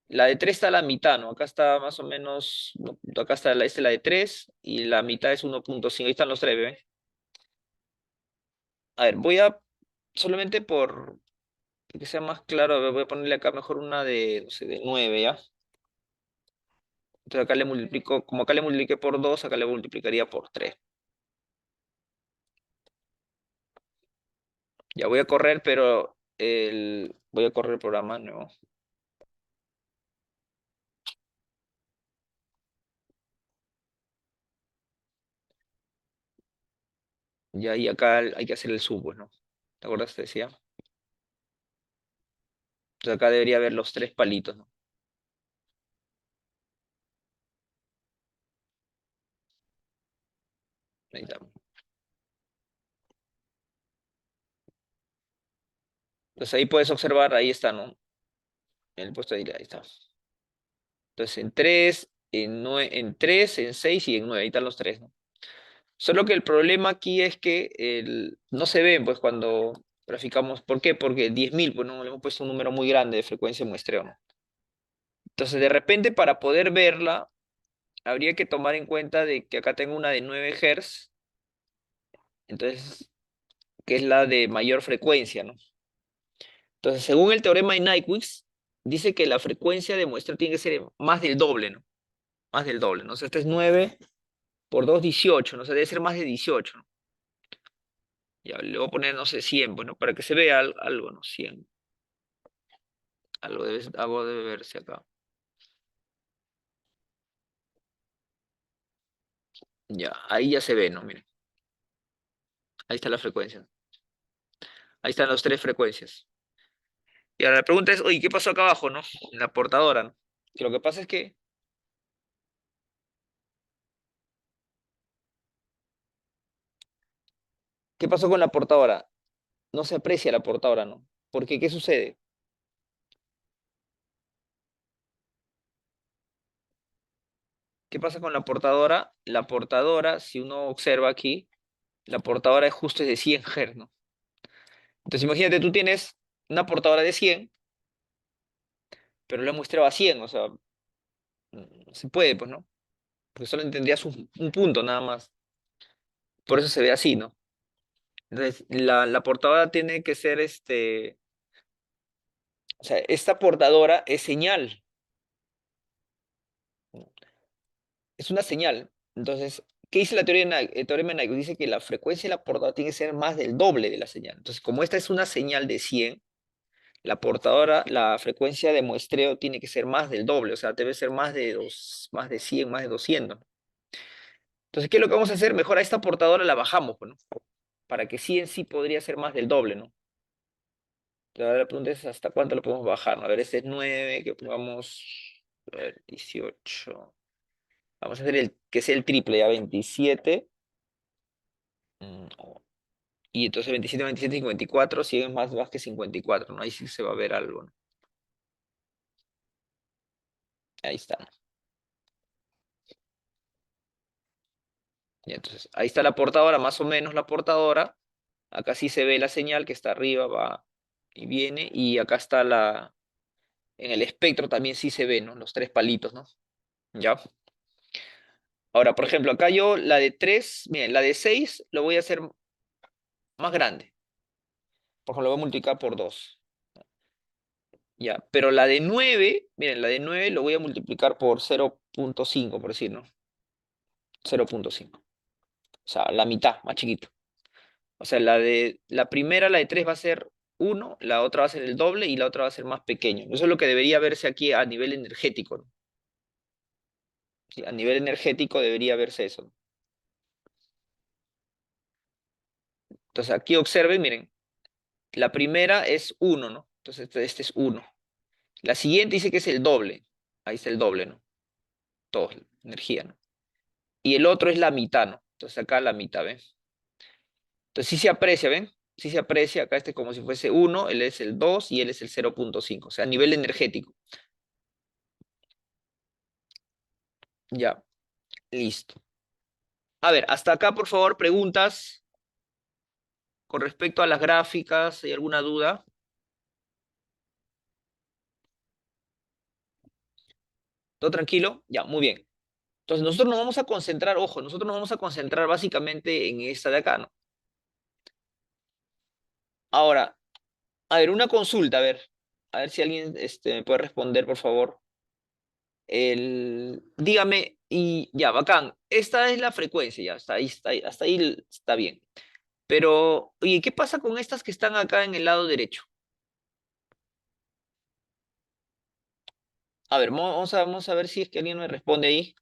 La de 3 está a la mitad, ¿no? Acá está más o menos, no, acá está esta es la de 3 y la mitad es 1.5. Ahí están los tres, ¿ven? A ver, voy a, solamente por que sea más claro, a ver, voy a ponerle acá mejor una de, no sé, de 9, ¿ya? Entonces acá le multiplico, como acá le multipliqué por 2, acá le multiplicaría por 3. Ya voy a correr, pero voy a correr el programa nuevo. Ya, y acá hay que hacer el sub, pues, ¿no? ¿Te acuerdas? Te decía. Entonces acá debería haber los tres palitos, ¿no? Ahí está. Entonces ahí puedes observar, ahí está, ¿no? En el puesto de ahí está. Entonces en 3, en 3, en 6 y en 9, ahí están los tres, ¿no? Solo que el problema aquí es que no se ven, pues, cuando graficamos. ¿Por qué? Porque 10.000, pues, no le hemos puesto un número muy grande de frecuencia de muestreo, ¿no? Entonces, de repente, para poder verla, habría que tomar en cuenta de que acá tengo una de 9 Hz, entonces, que es la de mayor frecuencia, ¿no? Entonces, según el teorema de Nyquist, dice que la frecuencia de muestreo tiene que ser más del doble, ¿no? Más del doble, ¿no? O sea, este es 9 por 2, 18, ¿no? O sea, debe ser más de 18, ¿no? Ya, le voy a poner, no sé, 100, bueno, para que se vea algo, ¿no? 100. Algo debe verse acá. Ya, ahí ya se ve, ¿no? Miren, ahí está la frecuencia. Ahí están las tres frecuencias. Y ahora la pregunta es, oye, ¿qué pasó acá abajo, no? En la portadora, ¿no? Que lo que pasa es que, ¿qué pasó con la portadora? No se aprecia la portadora, ¿no? Porque, ¿qué sucede? ¿Qué pasa con la portadora? La portadora, si uno observa aquí, la portadora es justo es de 100 Hz, ¿no? Entonces imagínate, tú tienes una portadora de 100, pero la muestreo a 100, o sea, no se puede, pues, ¿no? Porque solo tendrías un punto nada más. Por eso se ve así, ¿no? Entonces, la portadora tiene que ser o sea, esta portadora es señal, es una señal. Entonces, ¿qué dice la teoría de el teorema de Nyquist? Dice que la frecuencia de la portadora tiene que ser más del doble de la señal. Entonces, como esta es una señal de 100, la portadora, la frecuencia de muestreo tiene que ser más del doble, o sea, debe ser más de 100, más de 200. Entonces, ¿qué es lo que vamos a hacer? Mejor a esta portadora la bajamos, pues, ¿no? Para que sí en sí podría ser más del doble, ¿no? Ahora la pregunta es hasta cuánto lo podemos bajar, ¿no? A ver, este es 9, que pongamos, a ver, 18. Vamos a hacer que sea el triple, ya 27. Y entonces 27, 27, 54, si es más que 54, ¿no? Ahí sí se va a ver algo, ¿no? Ahí está. Y entonces, ahí está la portadora, más o menos la portadora. Acá sí se ve la señal que está arriba, va y viene. Y acá está en el espectro también sí se ve, ¿no? Los tres palitos, ¿no? ¿ya? Ahora, por ejemplo, acá yo la de 3, miren, la de 6 lo voy a hacer más grande. Por ejemplo, lo voy a multiplicar por 2. Ya, pero la de 9, miren, la de 9 lo voy a multiplicar por 0,5, por decir, ¿no? 0,5. O sea, la mitad, más chiquito. O sea, la primera, la de 3 va a ser 1, la otra va a ser el doble y la otra va a ser más pequeño. Eso es lo que debería verse aquí a nivel energético, ¿no? Sí, a nivel energético debería verse eso, ¿no? Entonces aquí observen, miren, la primera es 1, ¿no? Entonces este es 1. La siguiente dice que es el doble. Ahí está el doble, ¿no? Todo, energía, ¿no? Y el otro es la mitad, ¿no? Entonces acá la mitad, ¿ven? Entonces sí se aprecia, ¿ven? Sí se aprecia, acá este como si fuese 1, él es el 2 y él es el 0,5, o sea, a nivel energético. Ya, listo. A ver, hasta acá, por favor, preguntas con respecto a las gráficas. ¿Hay alguna duda? ¿Todo tranquilo? Ya, muy bien. Entonces nosotros nos vamos a concentrar, ojo, nosotros nos vamos a concentrar básicamente en esta de acá, ¿no? Ahora, a ver, una consulta, a ver si alguien me puede responder, por favor. Dígame, y ya, bacán, esta es la frecuencia, ya, hasta ahí está bien. Pero, oye, ¿qué pasa con estas que están acá en el lado derecho? A ver, vamos a ver si es que alguien me responde ahí.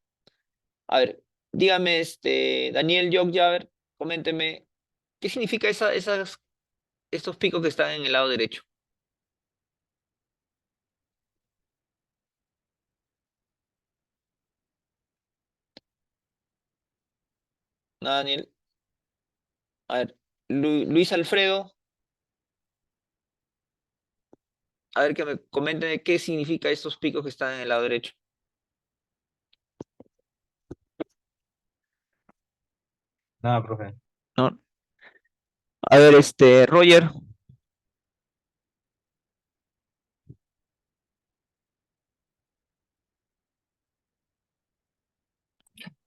A ver, dígame, Daniel Jogja, a ver, coménteme, ¿qué significa estos picos que están en el lado derecho? Nada, Daniel. A ver, Luis Alfredo, a ver que me comenten qué significa estos picos que están en el lado derecho, Nada, profe. ¿no? A ver, Roger.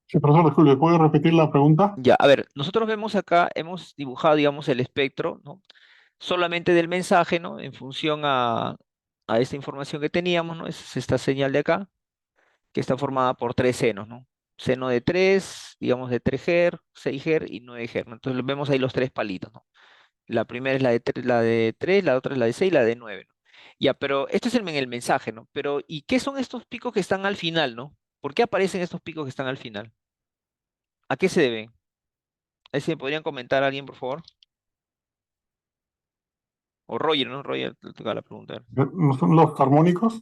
Sí, profesor Julio, ¿puede repetir la pregunta? Ya, a ver, nosotros vemos acá, hemos dibujado, digamos, el espectro, ¿no? Solamente del mensaje, ¿no? En función a esta información que teníamos, ¿no? Es esta señal de acá, que está formada por tres senos, ¿no? Seno de 3, digamos de 3 Hz, 6 Hz y 9 Hz, ¿no? Entonces vemos ahí los tres palitos, ¿no? La primera es la de 3, la otra es la de 6 y la de 9, ¿no? Ya, pero este es el mensaje, ¿no? Pero, ¿y qué son estos picos que están al final, ¿no? ¿Por qué aparecen estos picos que están al final? ¿A qué se deben? Ahí si me podrían comentar alguien, por favor. O Roger, ¿no? Roger, te toca la pregunta. A ver. ¿No son los armónicos?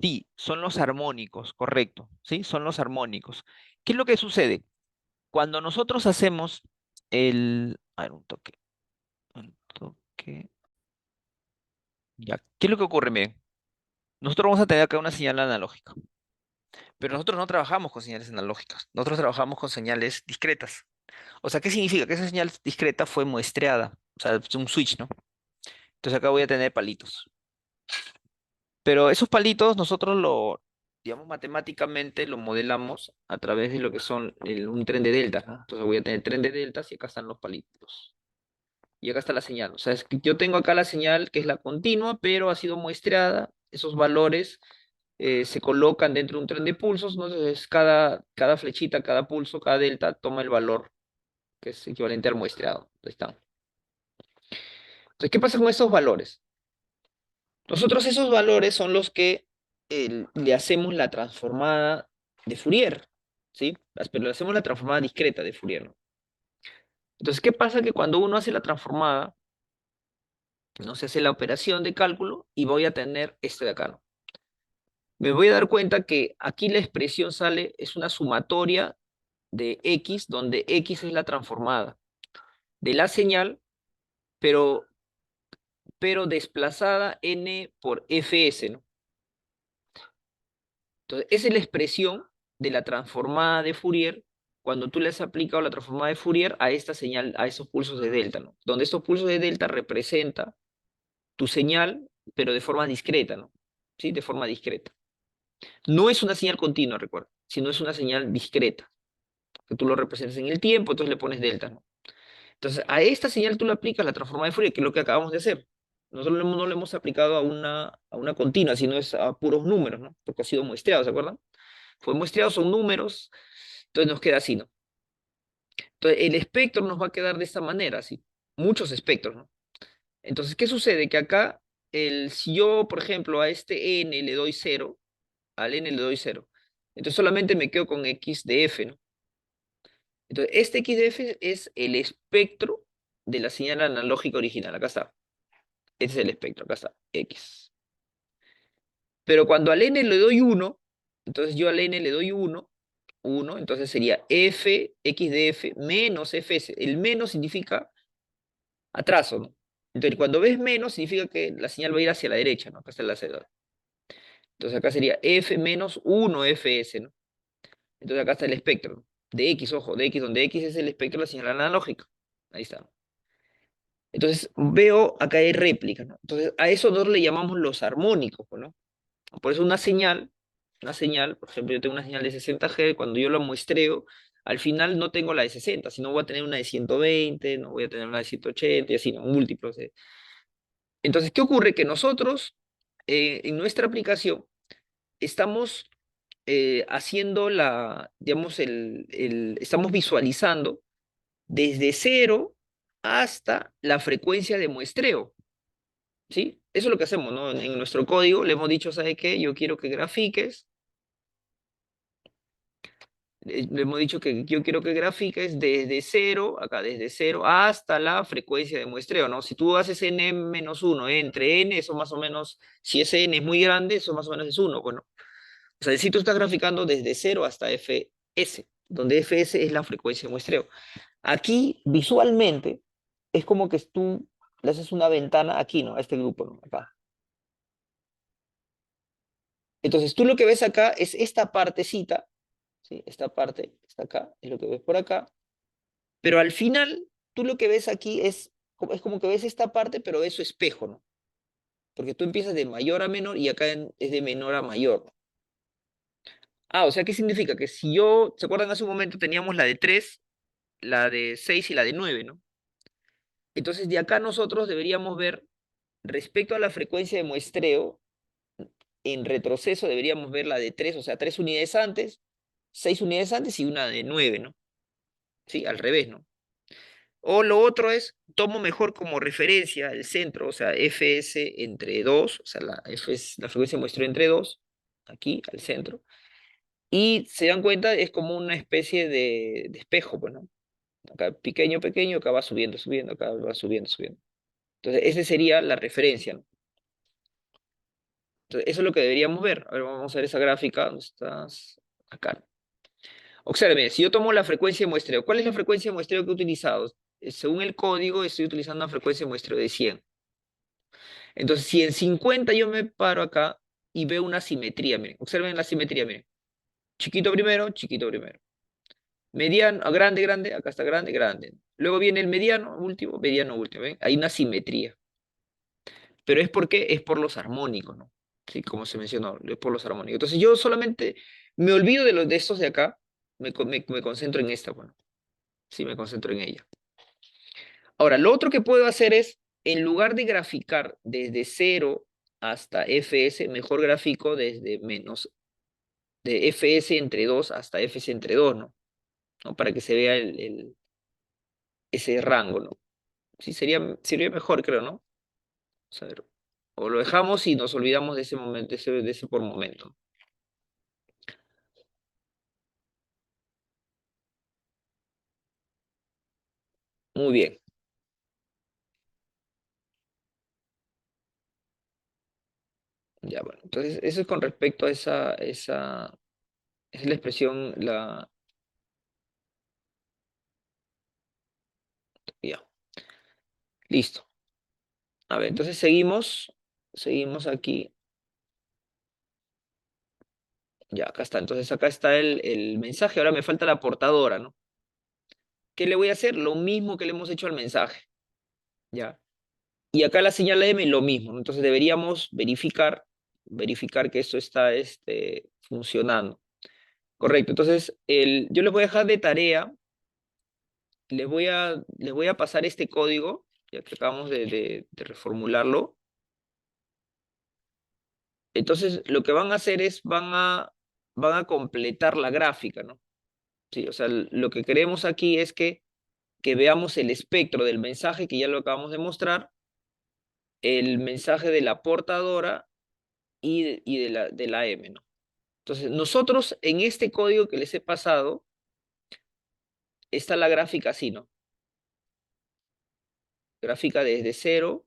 Sí, son los armónicos, correcto. Sí, son los armónicos. ¿Qué es lo que sucede? Cuando nosotros hacemos A ver, un toque. Un toque. Ya. ¿Qué es lo que ocurre? Miren, nosotros vamos a tener acá una señal analógica, pero nosotros no trabajamos con señales analógicas. Nosotros trabajamos con señales discretas. O sea, ¿qué significa? Que esa señal discreta fue muestreada. O sea, es un switch, ¿no? Entonces acá voy a tener palitos. Pero esos palitos nosotros digamos, matemáticamente lo modelamos a través de lo que son un tren de deltas, ¿no? Entonces voy a tener tren de deltas y acá están los palitos. Y acá está la señal. O sea, es que yo tengo acá la señal que es la continua, pero ha sido muestreada. Esos valores se colocan dentro de un tren de pulsos, ¿no? Entonces cada flechita, cada pulso, cada delta toma el valor que es equivalente al muestreado. Ahí están. Entonces, ¿qué pasa con esos valores? Nosotros esos valores son los que le hacemos la transformada de Fourier, ¿sí? Pero le hacemos la transformada discreta de Fourier, ¿no? Entonces, ¿qué pasa? Que cuando uno hace la transformada, no se hace la operación de cálculo y voy a tener este de acá, ¿no? Me voy a dar cuenta que aquí la expresión sale, es una sumatoria de X, donde X es la transformada de la señal, pero, pero desplazada N por Fs, ¿no? Entonces, esa es la expresión de la transformada de Fourier cuando tú le has aplicado la transformada de Fourier a esta señal, a esos pulsos de delta, ¿no? Donde estos pulsos de delta representan tu señal, pero de forma discreta, ¿no? ¿Sí? De forma discreta. No es una señal continua, recuerda, sino es una señal discreta, que tú lo representas en el tiempo, entonces le pones delta, ¿no? Entonces, a esta señal tú le aplicas la transformada de Fourier, que es lo que acabamos de hacer. Nosotros no lo hemos aplicado a una continua, sino es a puros números, ¿no? Porque ha sido muestreado, ¿se acuerdan? Fue muestreado, son números, entonces nos queda así, ¿no? Entonces, el espectro nos va a quedar de esta manera, así. Muchos espectros, ¿no? Entonces, ¿qué sucede? Que acá, si yo, por ejemplo, a este n le doy 0, al n le doy 0, entonces solamente me quedo con x de f, ¿no? Entonces, este x de f es el espectro de la señal analógica original. Acá está. Este es el espectro, acá está, x. Pero cuando al n le doy 1, entonces yo al n le doy 1, entonces sería f, x de f, menos fs. El menos significa atraso, ¿no? Entonces, cuando ves menos, significa que la señal va a ir hacia la derecha, ¿no? Acá está la Z. Entonces, acá sería f menos 1 fs, ¿no? Entonces, acá está el espectro, ¿no? De x, ojo, de x, donde x es el espectro de la señal analógica. Ahí está. Entonces, veo acá hay réplicas, ¿no? Entonces, a eso nosotros le llamamos los armónicos, ¿no? Por eso una señal, por ejemplo, yo tengo una señal de 60 Hz, cuando yo la muestreo, al final no tengo la de 60, sino voy a tener una de 120, no voy a tener una de 180 y así, ¿no? Múltiplos. Entonces, ¿qué ocurre? Que nosotros, en nuestra aplicación, estamos haciendo digamos, estamos visualizando desde cero hasta la frecuencia de muestreo, ¿sí? Eso es lo que hacemos, ¿no? En nuestro código le hemos dicho, ¿sabes qué? Yo quiero que grafiques, le hemos dicho que yo quiero que grafiques desde cero, acá desde cero, hasta la frecuencia de muestreo, ¿no? Si tú haces n-1 entre n, eso más o menos, si ese n es muy grande, eso más o menos es 1, bueno. O sea, si tú estás graficando desde cero hasta fs, donde fs es la frecuencia de muestreo. Aquí, visualmente, es como que tú le haces una ventana aquí, ¿no? A este grupo, ¿no? Acá. Entonces, tú lo que ves acá es esta partecita, ¿sí? Esta parte está acá, es lo que ves por acá. Pero al final, tú lo que ves aquí es como que ves esta parte, pero ves su espejo, ¿no? Porque tú empiezas de mayor a menor y acá es de menor a mayor, ¿no? Ah, o sea, ¿qué significa? Que si yo, ¿se acuerdan? Hace un momento teníamos la de 3, la de 6 y la de 9, ¿no? Entonces, de acá nosotros deberíamos ver, respecto a la frecuencia de muestreo, en retroceso deberíamos ver la de 3, o sea, 3 unidades antes, 6 unidades antes y una de 9, ¿no? Sí, al revés, ¿no? O lo otro es, tomo mejor como referencia el centro, o sea, fs entre 2, o sea, la frecuencia de muestreo entre 2, aquí al centro, y se dan cuenta, es como una especie de espejo, pues, ¿no? Acá pequeño, pequeño, acá va subiendo, subiendo, acá va subiendo, subiendo. Entonces, esa sería la referencia, ¿no? Entonces, eso es lo que deberíamos ver. A ver, vamos a ver esa gráfica. ¿Dónde estás? Acá. Observe, si yo tomo la frecuencia de muestreo, ¿cuál es la frecuencia de muestreo que he utilizado? Según el código, estoy utilizando una frecuencia de muestreo de 100. Entonces, si en 50 yo me paro acá y veo una simetría, miren, observen la simetría, miren. Chiquito primero, chiquito primero. Mediano, grande, grande, acá está grande, grande. Luego viene el mediano, último, ¿ven? Hay una simetría. Pero es porque es por los armónicos, ¿no? Sí, como se mencionó, es por los armónicos. Entonces yo solamente me olvido de estos de acá, me concentro en esta, bueno, sí, me concentro en ella. Ahora, lo otro que puedo hacer es, en lugar de graficar desde 0 hasta fs, mejor grafico desde menos, de fs entre 2 hasta fs entre 2, ¿no? ¿No? Para que se vea ese rango, ¿no? Sí, sería mejor, creo, ¿no? Vamos a ver. O lo dejamos y nos olvidamos de ese momento, de ese por momento. Muy bien. Ya, bueno, entonces eso es con respecto a esa es la expresión, ya, listo. A ver, entonces seguimos aquí. Ya, acá está. Entonces acá está el mensaje, ahora me falta la portadora, ¿no? ¿Qué le voy a hacer? Lo mismo que le hemos hecho al mensaje, ¿ya? Y acá la señal M, lo mismo, ¿no? Entonces deberíamos verificar verificar que esto está funcionando. Correcto, entonces yo les voy a dejar de tarea, les voy a pasar este código, ya que acabamos de reformularlo. Entonces lo que van a hacer es, van a completar la gráfica, ¿no? Sí, o sea, lo que queremos aquí es que veamos el espectro del mensaje, que ya lo acabamos de mostrar, el mensaje de la portadora y de la M, ¿no? Entonces, nosotros en este código que les he pasado, está la gráfica así, ¿no? Gráfica desde 0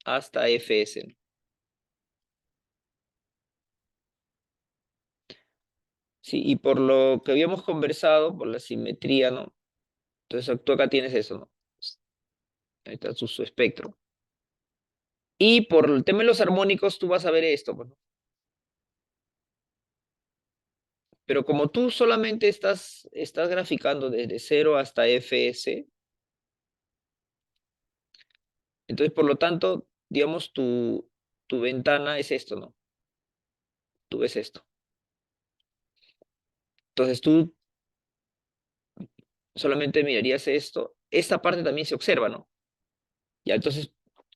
hasta Fs, ¿no? Sí, y por lo que habíamos conversado, por la simetría, ¿no? Entonces, tú acá tienes eso, ¿no? Ahí está su espectro. Y por el tema de los armónicos, tú vas a ver esto, pues, ¿no? Pero como tú solamente estás graficando desde 0 hasta Fs, entonces, por lo tanto, digamos, tu ventana es esto, ¿no? Tú ves esto. Entonces, tú solamente mirarías esto. Esta parte también se observa, ¿no? Ya, entonces,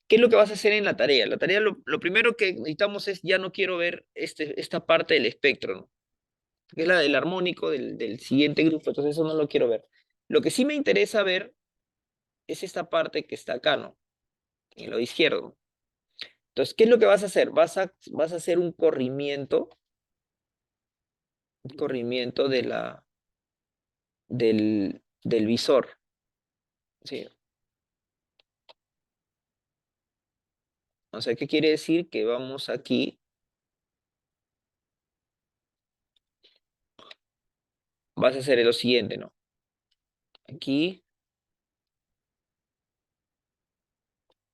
¿qué es lo que vas a hacer en la tarea? La tarea, lo primero que necesitamos es, ya no quiero ver esta parte del espectro, ¿no? Que es la del armónico del siguiente grupo, entonces eso no lo quiero ver. Lo que sí me interesa ver es esta parte que está acá, ¿no? En lo izquierdo. Entonces, ¿qué es lo que vas a hacer? Vas a hacer un corrimiento del visor. ¿Sí? O sea, ¿qué quiere decir? Que vamos aquí, vas a hacer lo siguiente, ¿no? Aquí,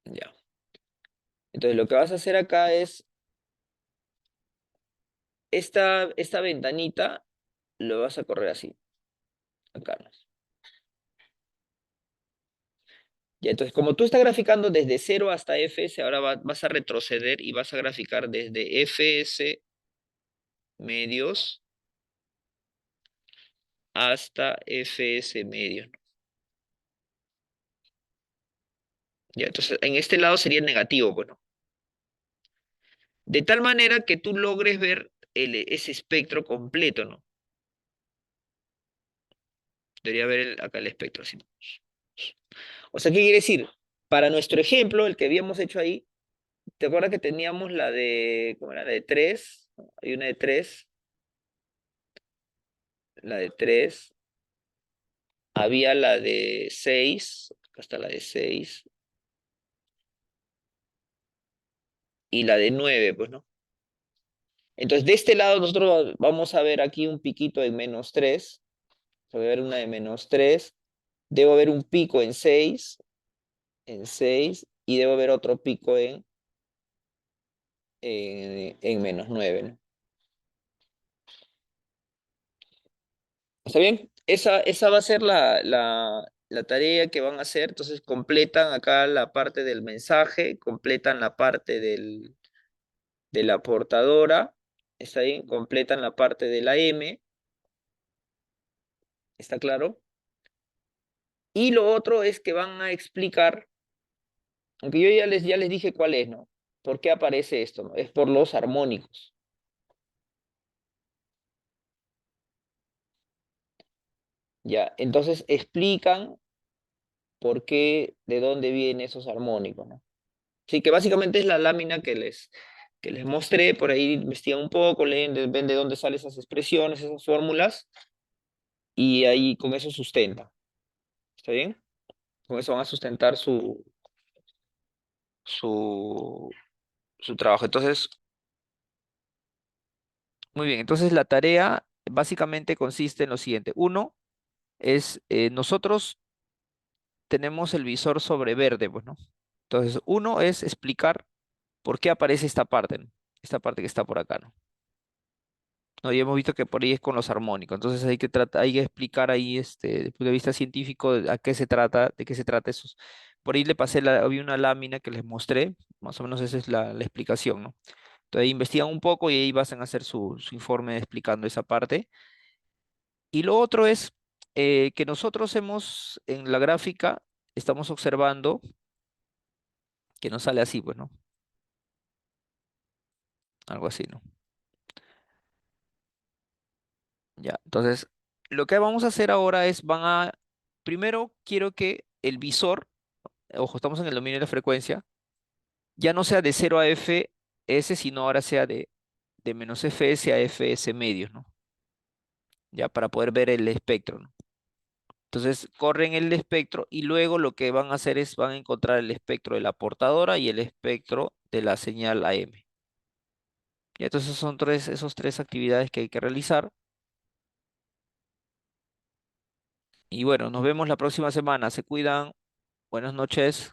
ya. Entonces, lo que vas a hacer acá es, esta ventanita, lo vas a correr así, acá, ¿no? Ya, entonces, como tú estás graficando desde 0 hasta Fs, ahora vas a retroceder y vas a graficar desde Fs medios hasta Fs medios, ¿no? Ya, entonces, en este lado sería negativo, bueno. De tal manera que tú logres ver ese espectro completo, ¿no? Debería ver acá el espectro así. O sea, ¿qué quiere decir? Para nuestro ejemplo, el que habíamos hecho ahí, ¿te acuerdas que teníamos la de, ¿cómo era? La de 3, hay una de 3, la de 3, había la de 6, acá está la de 6, y la de 9, pues, ¿no? Entonces, de este lado nosotros vamos a ver aquí un piquito en -3, voy a ver una de -3, debo ver un pico en 6, y debo ver otro pico en -9, ¿no? ¿Está bien? Esa va a ser la tarea que van a hacer. Entonces completan acá la parte del mensaje, completan la parte de la portadora, ¿está bien? Completan la parte de la M, ¿está claro? Y lo otro es que van a explicar, aunque yo ya les dije cuál es, ¿no? ¿Por qué aparece esto, no? Es por los armónicos. Ya, entonces explican por qué, de dónde vienen esos armónicos, ¿no? Sí, que básicamente es la lámina que les mostré, por ahí investigan un poco, leen, ven de dónde salen esas expresiones, esas fórmulas, y ahí con eso sustenta. ¿Está bien? Con eso van a sustentar su, su trabajo. Entonces, muy bien, entonces la tarea básicamente consiste en lo siguiente. Uno es, nosotros tenemos el visor sobre verde, pues, ¿no? Entonces, uno es explicar por qué aparece esta parte, ¿no? Esta parte que está por acá, ¿no? No, ya hemos visto que por ahí es con los armónicos, entonces hay que explicar ahí, desde el punto de vista científico, a qué se trata, de qué se trata esos. Por ahí le pasé, había una lámina que les mostré, más o menos esa es la explicación, ¿no? Entonces investigan un poco y ahí van a hacer su informe explicando esa parte. Y lo otro es que nosotros hemos, en la gráfica, estamos observando que nos sale así, pues, ¿no? Algo así, ¿no? Ya, entonces, lo que vamos a hacer ahora es, primero quiero que el visor, ojo, estamos en el dominio de la frecuencia, ya no sea de 0 a fs, sino ahora sea de menos fs a fs medios, ¿no? Ya, para poder ver el espectro, ¿no? Entonces, corren el espectro y luego lo que van a hacer es, van a encontrar el espectro de la portadora y el espectro de la señal AM. Y entonces son esos tres actividades que hay que realizar. Y bueno, nos vemos la próxima semana. Se cuidan. Buenas noches.